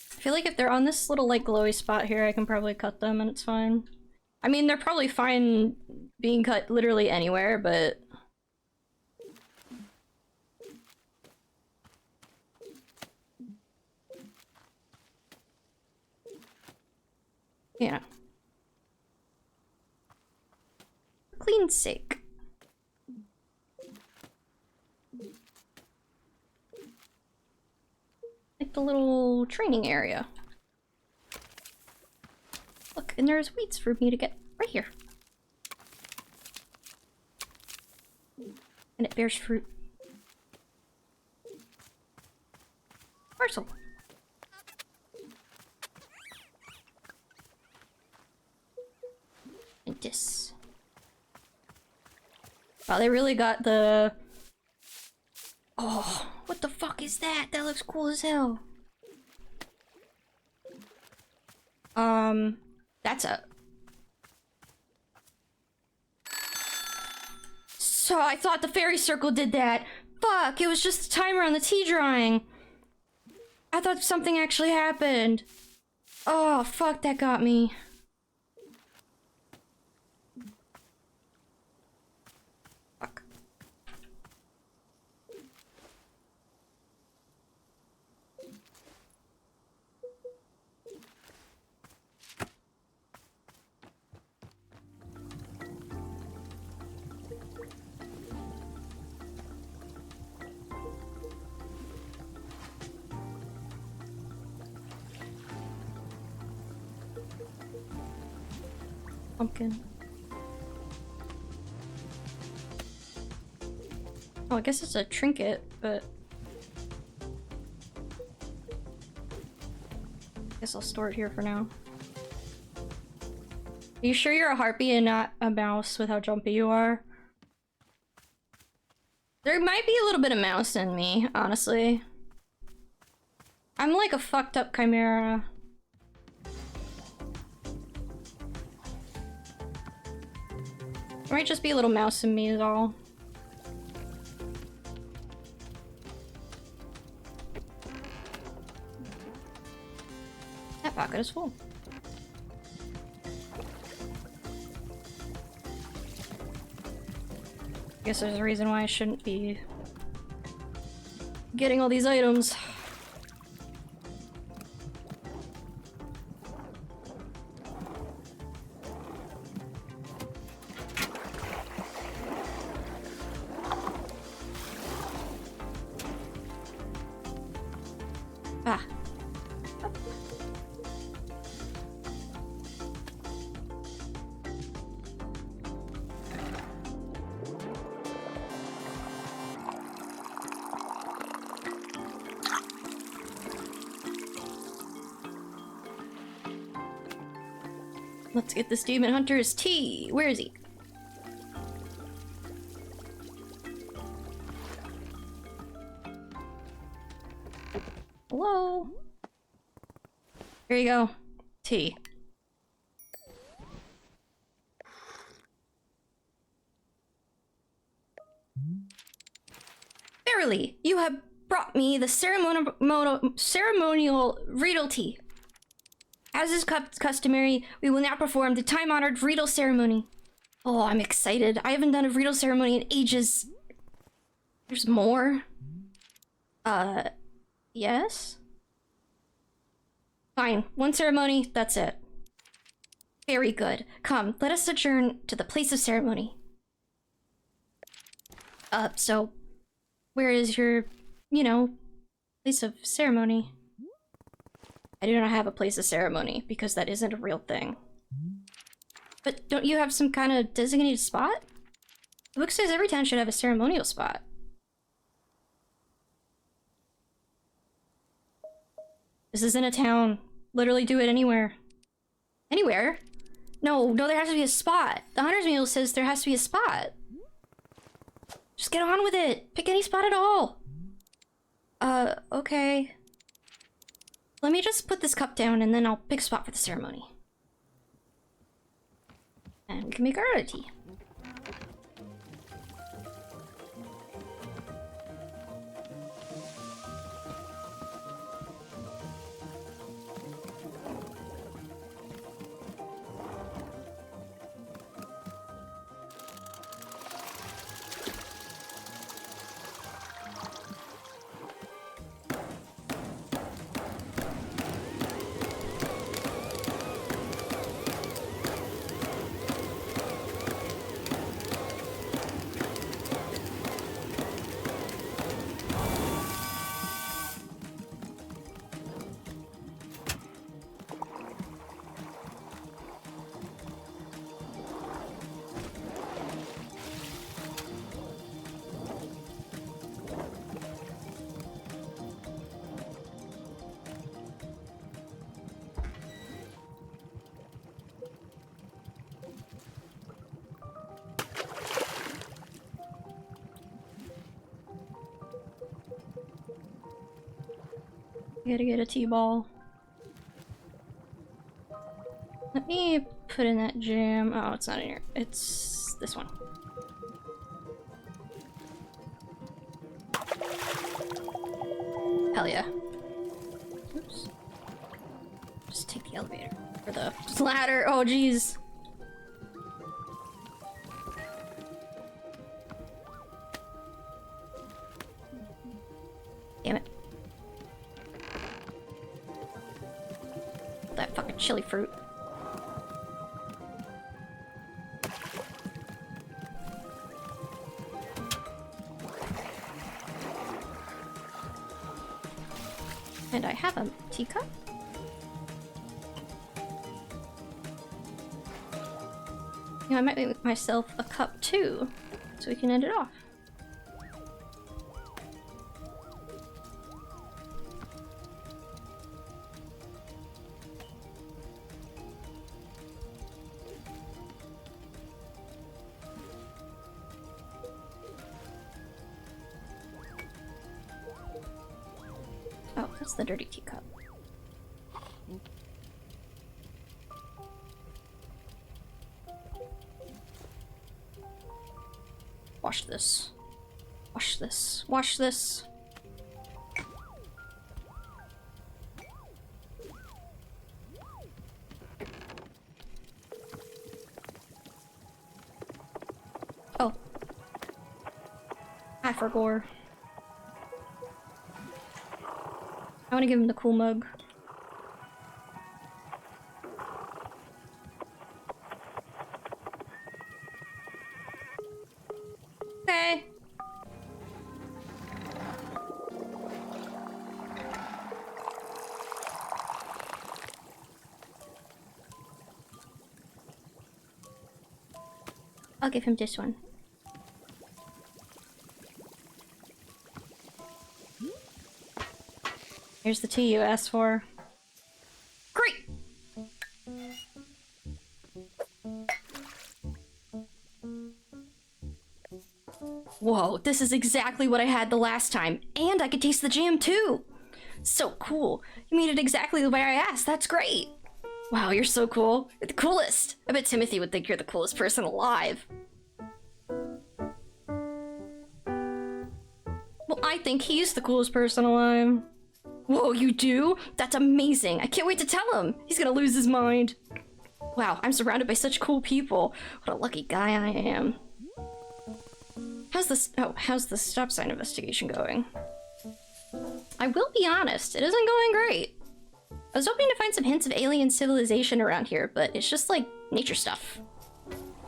feel like if they're on this little like glowy spot here, I can probably cut them and it's fine. I mean, they're probably fine being cut literally anywhere, but... yeah. For clean's sake. Like the little training area. Look, and there's weeds for me to get right here. And it bears fruit. Parcel. And this. Wow, they really got the... oh, what the fuck is that? That looks cool as hell. That's a... so I thought the fairy circle did that. Fuck, it was just a timer on the tea drawing. I thought something actually happened. Oh, fuck, that got me. Fuck. Pumpkin. Oh, I guess it's a trinket, but... I guess I'll store it here for now. Are you sure you're a harpy and not a mouse with how jumpy you are? There might be a little bit of mouse in me, honestly. I'm like a fucked up chimera. There might just be a little mouse in me is all. That pocket is full. Guess there's a reason why I shouldn't be getting all these items. Ah. Let's get this demon hunter's tea. Where is he? Hello? Here you go. Tea. Verily, you have brought me the ceremonial Riedel tea. As is customary, we will now perform the time-honored Riedel ceremony. Oh, I'm excited. I haven't done a Riedel ceremony in ages. There's more. Yes? Fine. One ceremony, that's it. Very good. Come, let us adjourn to the place of ceremony. So, where is your, place of ceremony? I do not have a place of ceremony, because that isn't a real thing. But don't you have some kind of designated spot? The book says every town should have a ceremonial spot. This isn't a town. Literally do it anywhere. Anywhere? No, there has to be a spot. The Hunter's Manual says there has to be a spot. Just get on with it. Pick any spot at all. Okay. Let me just put this cup down and then I'll pick a spot for the ceremony. And we can make our other tea. Gotta get a T-ball. Let me put in that gem. Oh, it's not in here. It's this one. Hell yeah. Oops. Just take the elevator. Or the ladder. Oh, jeez. Damn it. That fucking chili fruit. And I have a teacup. I might make myself a cup too, so we can end it off. That's the dirty teacup. Wash this. Wash this. Wash this. Oh. I forgot. I want to give him the cool mug. Okay. I'll give him this one. Here's the tea you asked for. Great! Whoa, this is exactly what I had the last time. And I could taste the jam too! So cool. You made it exactly the way I asked. That's great. Wow, you're so cool. You're the coolest. I bet Timothy would think you're the coolest person alive. Well, I think he's the coolest person alive. Whoa, you do? That's amazing. I can't wait to tell him. He's gonna lose his mind. Wow, I'm surrounded by such cool people. What a lucky guy I am. How's the stop sign investigation going? I will be honest, it isn't going great. I was hoping to find some hints of alien civilization around here, but it's just like nature stuff.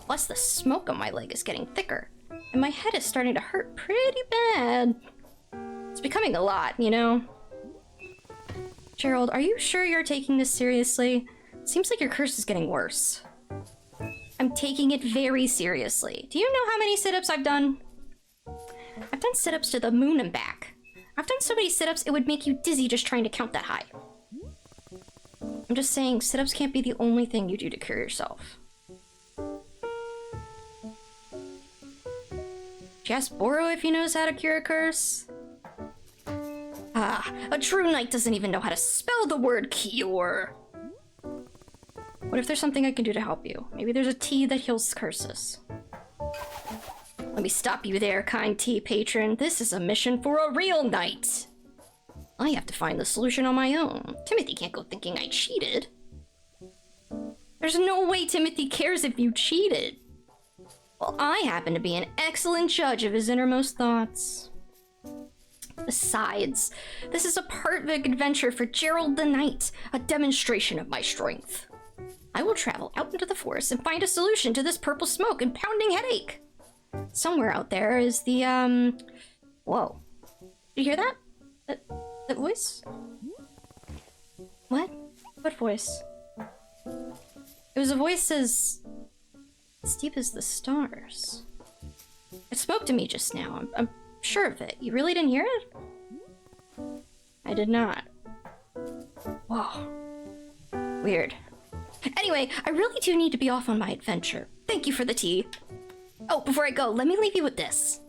Plus the smoke on my leg is getting thicker, and my head is starting to hurt pretty bad. It's becoming a lot, you know? Gerald, are you sure you're taking this seriously? Seems like your curse is getting worse. I'm taking it very seriously. Do you know how many sit-ups I've done? I've done sit-ups to the moon and back. I've done so many sit-ups it would make you dizzy just trying to count that high. I'm just saying, sit-ups can't be the only thing you do to cure yourself. Just Boro if he knows how to cure a curse. Ah, a true knight doesn't even know how to spell the word cure. What if there's something I can do to help you? Maybe there's a tea that heals curses. Let me stop you there, kind tea patron. This is a mission for a real knight. I have to find the solution on my own. Timothy can't go thinking I cheated. There's no way Timothy cares if you cheated. Well, I happen to be an excellent judge of his innermost thoughts. Besides, this is a perfect adventure for Gerald the Knight, a demonstration of my strength. I will travel out into the forest and find a solution to this purple smoke and pounding headache. Somewhere out there is the, Whoa. Did you hear that? That voice? What? What voice? It was a voice as deep as the stars. It spoke to me just now. I'm sure of it. You really didn't hear it? I did not. Whoa. Weird. Anyway, I really do need to be off on my adventure. Thank you for the tea. Oh, before I go, let me leave you with this.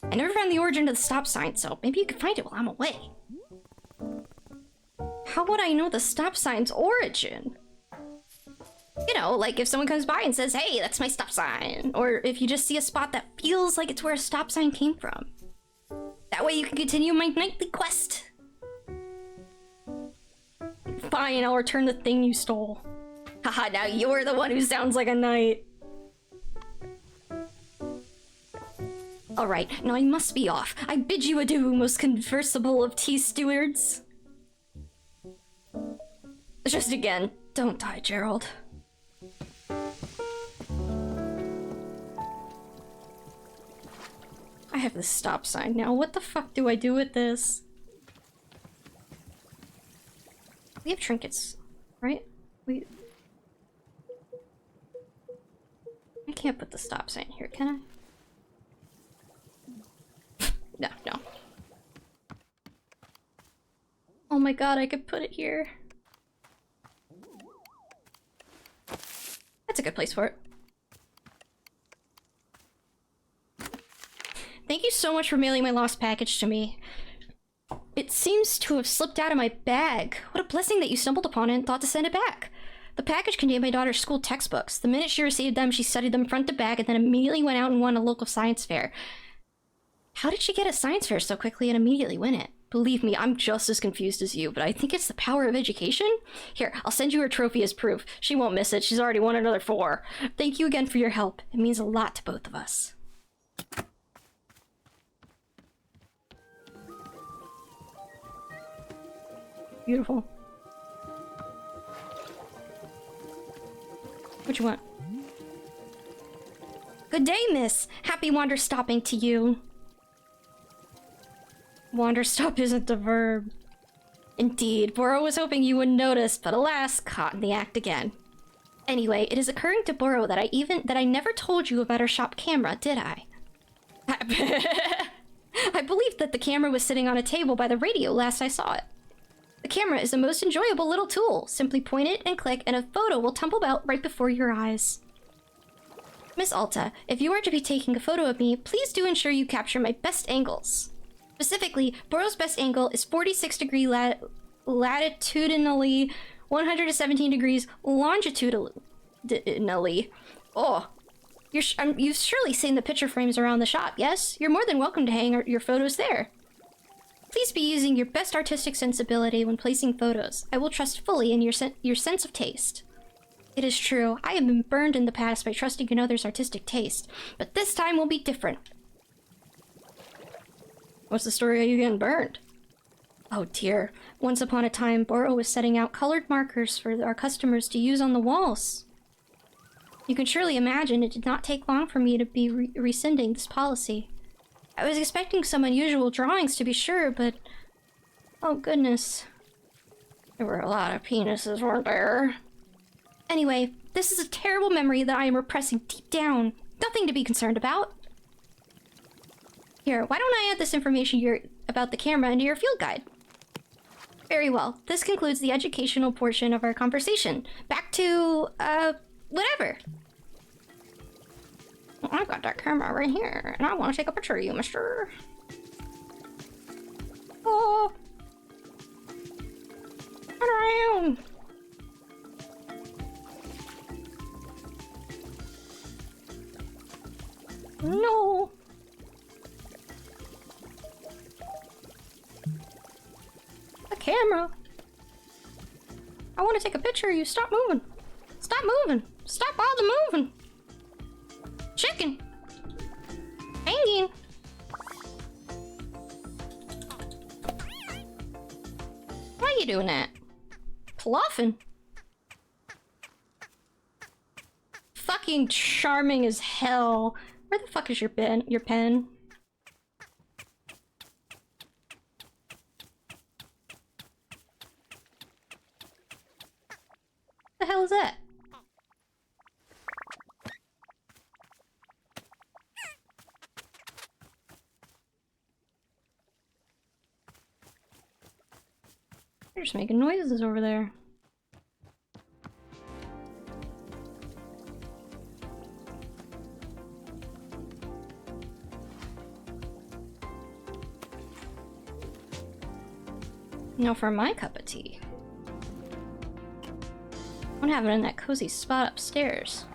I never found the origin of the stop sign, so maybe you can find it while I'm away. How would I know the stop sign's origin? You know, like if someone comes by and says, hey, that's my stop sign. Or if you just see a spot that feels like it's where a stop sign came from. That way you can continue my nightly quest. Fine, I'll return the thing you stole. Haha, now you're the one who sounds like a knight. Alright, now I must be off. I bid you adieu, most conversible of tea stewards. Just again, don't die, Gerald. I have this stop sign now. What the fuck do I do with this? We have trinkets, right? I can't put the stop sign here, can I? No. Oh my god, I could put it here. That's a good place for it. Thank you so much for mailing my lost package to me. It seems to have slipped out of my bag. What a blessing that you stumbled upon it and thought to send it back. The package contained my daughter's school textbooks. The minute she received them, she studied them front to back and then immediately went out and won a local science fair. How did she get a science fair so quickly and immediately win it? Believe me, I'm just as confused as you, but I think it's the power of education. Here, I'll send you her trophy as proof. She won't miss it. She's already won another 4. Thank you again for your help. It means a lot to both of us. Beautiful. What you want? Good day, miss. Happy Wanderstopping to you. Wanderstop isn't the verb. Indeed, Boro was hoping you wouldn't notice, but alas, caught in the act again. Anyway, it is occurring to Boro that I never told you about our shop camera, did I? I believed that the camera was sitting on a table by the radio last I saw it. The camera is the most enjoyable little tool. Simply point it and click, and a photo will tumble out right before your eyes. Miss Alta, if you are to be taking a photo of me, please do ensure you capture my best angles. Specifically, Boro's best angle is 46 degree latitudinally, 117 degrees longitudinally. Oh, you've surely seen the picture frames around the shop, yes? You're more than welcome to hang your photos there. Please be using your best artistic sensibility when placing photos. I will trust fully in your sense of taste. It is true, I have been burned in the past by trusting in others' artistic taste, but this time will be different. What's the story of you getting burned? Oh dear. Once upon a time, Boro was setting out colored markers for our customers to use on the walls. You can surely imagine it did not take long for me to be rescinding this policy. I was expecting some unusual drawings to be sure, but... oh goodness. There were a lot of penises, weren't there? Anyway, this is a terrible memory that I am repressing deep down. Nothing to be concerned about. Here, why don't I add this information about the camera into your field guide? Very well. This concludes the educational portion of our conversation. Back to, whatever. Well, I've got that camera right here, and I want to take a picture of you, mister. Oh. Turn around. No. The camera. I want to take a picture of you. Stop moving. Stop moving. Stop all the moving. Chicken. Hanging. Why are you doing that? Bluffing. Fucking charming as hell. Where the fuck is your pen? Your pen? The hell is that? They're just making noises over there. Now for my cup of tea. I don't have it in that cozy spot upstairs.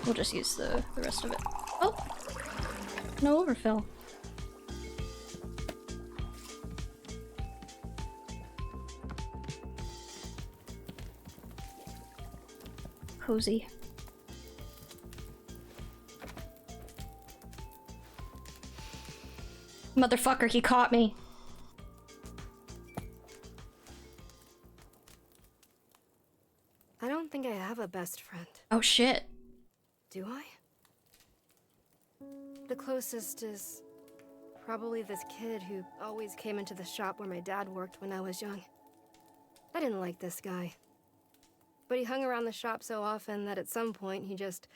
We'll just use the rest of it. Oh! No overfill. Cozy. Motherfucker, he caught me. I don't think I have a best friend. Oh shit. Do I? The closest is probably this kid who always came into the shop where my dad worked when I was young. I didn't like this guy. But he hung around the shop so often that at some point he just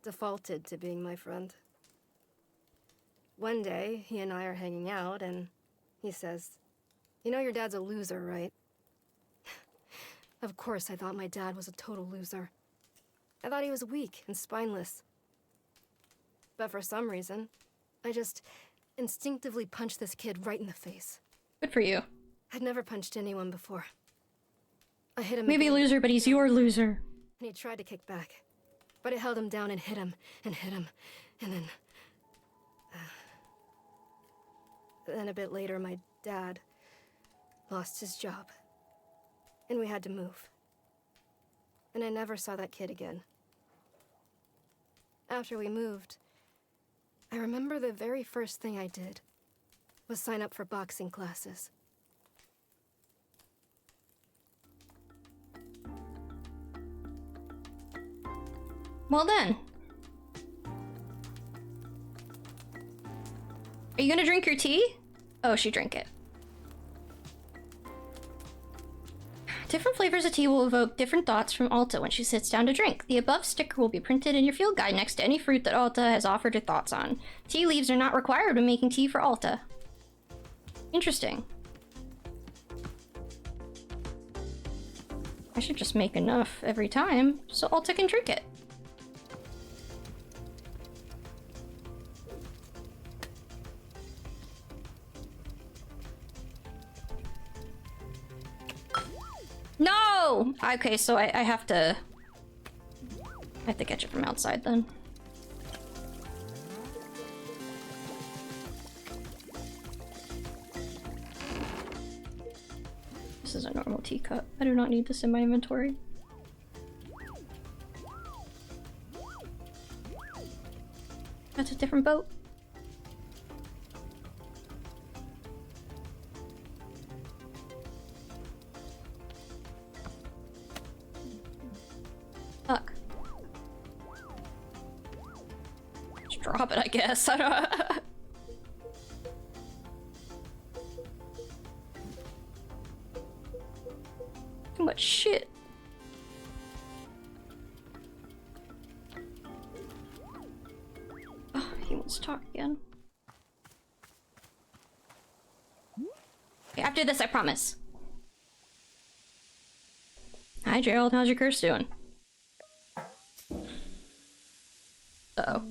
defaulted to being my friend. One day, he and I are hanging out, and he says, "You know your dad's a loser, right?" Of course, I thought my dad was a total loser. I thought he was weak and spineless. But for some reason, I just instinctively punched this kid right in the face. Good for you. I'd never punched anyone before. I hit him Maybe a again, loser, but he's your loser. and he tried to kick back. But I held him down and hit him, and then... Then a bit later, my dad lost his job. And we had to move. And I never saw that kid again. After we moved, I remember the very first thing I did was sign up for boxing classes. Well then. Are you gonna drink your tea? Oh, she drank it. Different flavors of tea will evoke different thoughts from Alta when she sits down to drink. The above sticker will be printed in your field guide next to any fruit that Alta has offered her thoughts on. Tea leaves are not required when making tea for Alta. Interesting. I should just make enough every time so Alta can drink it. No! Okay, so I have to... I have to catch it from outside then. This is a normal teacup. I do not need this in my inventory. That's a different boat. Fuck. Just drop it, I guess. I don't... Too much shit. Oh, he wants to talk again. Okay, after this, I promise. Hi, Gerald. How's your curse doing? Uh-oh.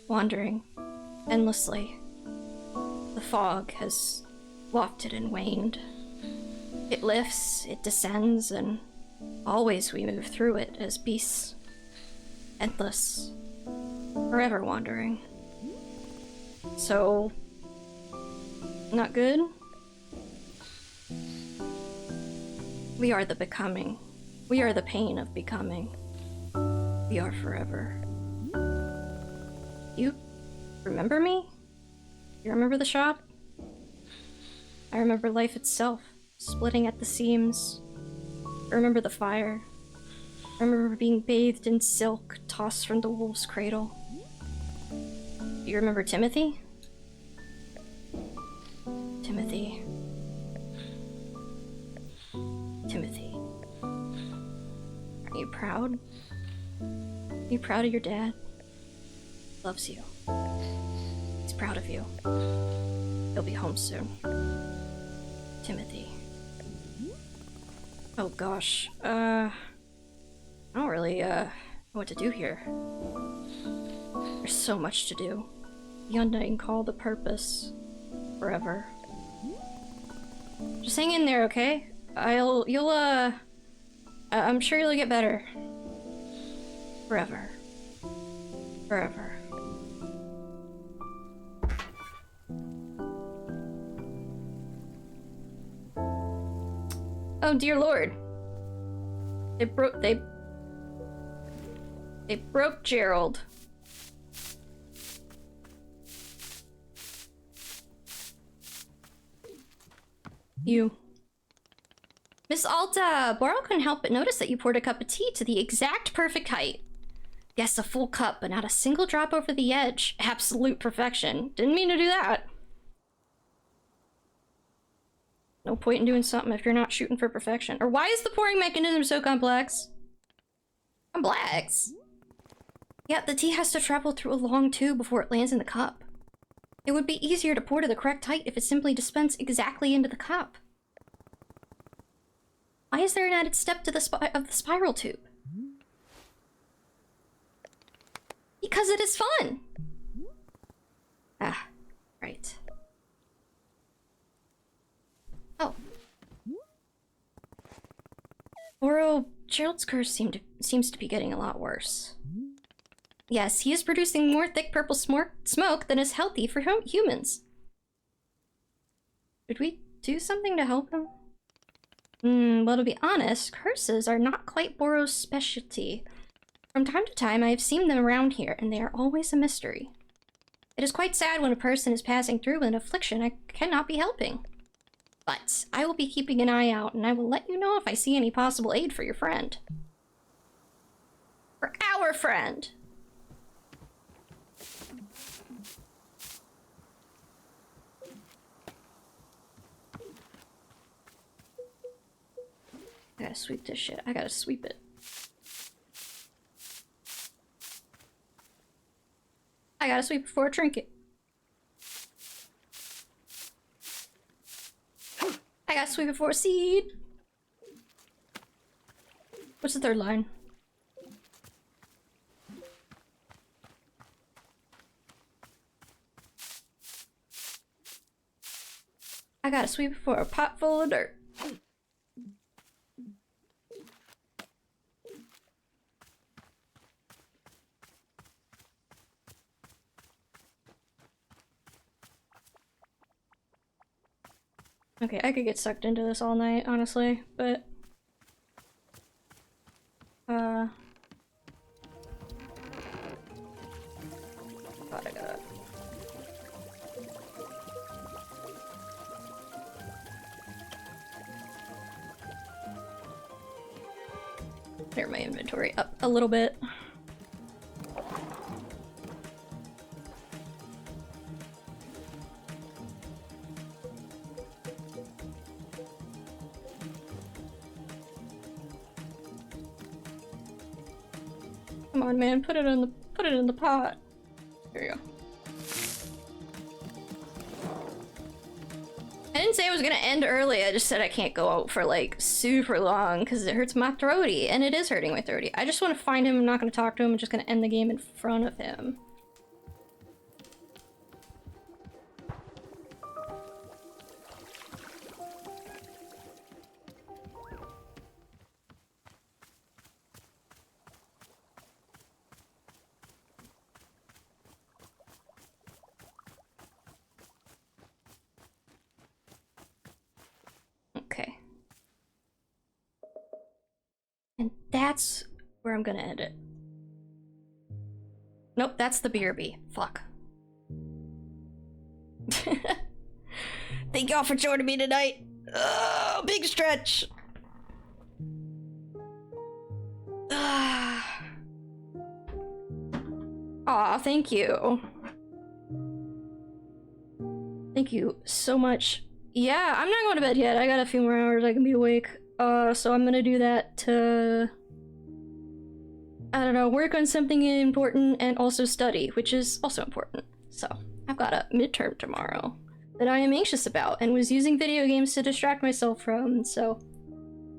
Wandering endlessly. The fog has wafted and waned. It lifts, it descends, and always we move through it as beasts. Endless. Forever wandering. So... not good? We are the becoming. We are the pain of becoming. We are forever. You remember me? You remember the shop? I remember life itself, splitting at the seams. I remember the fire. I remember being bathed in silk, tossed from the wolf's cradle. Do you remember Timothy? Timothy. Timothy. Are you proud? Are you proud of your dad? Loves you. He's proud of you. He'll be home soon. Timothy. Oh gosh. I don't really, know what to do here. There's so much to do. The undying call, the purpose. Forever. Just hang in there, okay? I'm sure you'll get better. Forever. Forever. Oh dear lord. They broke Gerald. You. Miss Alta, Boral couldn't help but notice that you poured a cup of tea to the exact perfect height. Yes, a full cup, but not a single drop over the edge. Absolute perfection. Didn't mean to do that. No point in doing something if you're not shooting for perfection. Or why is the pouring mechanism so complex? Complex? Yeah, the tea has to travel through a long tube before it lands in the cup. It would be easier to pour to the correct height if it simply dispensed exactly into the cup. Why is there an added step to the spiral tube? Because it is fun! Ah, Bro, Gerald's curse seems to be getting a lot worse. Yes, he is producing more thick purple smoke than is healthy for humans. Should we do something to help him? Well, to be honest, curses are not quite Boro's specialty. From time to time, I have seen them around here, and they are always a mystery. It is quite sad when a person is passing through an affliction I cannot be helping. But I will be keeping an eye out, and I will let you know if I see any possible aid for your friend. For our friend! I gotta sweep this shit. I gotta sweep it. I gotta sweep before a trinket. I gotta sweep before a seed. What's the third line? I gotta sweep before a pot full of dirt. Okay, I could get sucked into this all night, honestly, but... God, I gotta... Clear my inventory up a little bit. Come on, man, put it in the pot. There you go. I didn't say I was gonna end early, I just said I can't go out for like super long because it hurts my throaty, and it is hurting my throaty. I just want to find him, I'm not gonna talk to him, I'm just gonna end the game in front of him. Okay. And that's where I'm gonna end it. Nope, that's the BRB. Fuck. Thank y'all for joining me tonight. Oh, big stretch. Aw, thank you. Thank you so much. Yeah, I'm not going to bed yet. I got a few more hours I can be awake. So I'm gonna do that to... I don't know, work on something important and also study, which is also important. So, I've got a midterm tomorrow that I am anxious about and was using video games to distract myself from, so...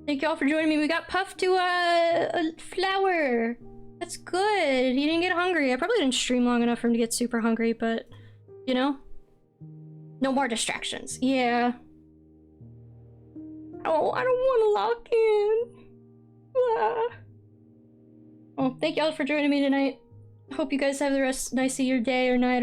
Thank y'all for joining me. We got Puff to a flower. That's good. He didn't get hungry. I probably didn't stream long enough for him to get super hungry, but... You know? No more distractions. Yeah. Oh, I don't want to lock in. Ah. Well, thank y'all for joining me tonight. Hope you guys have the nice of your day or night or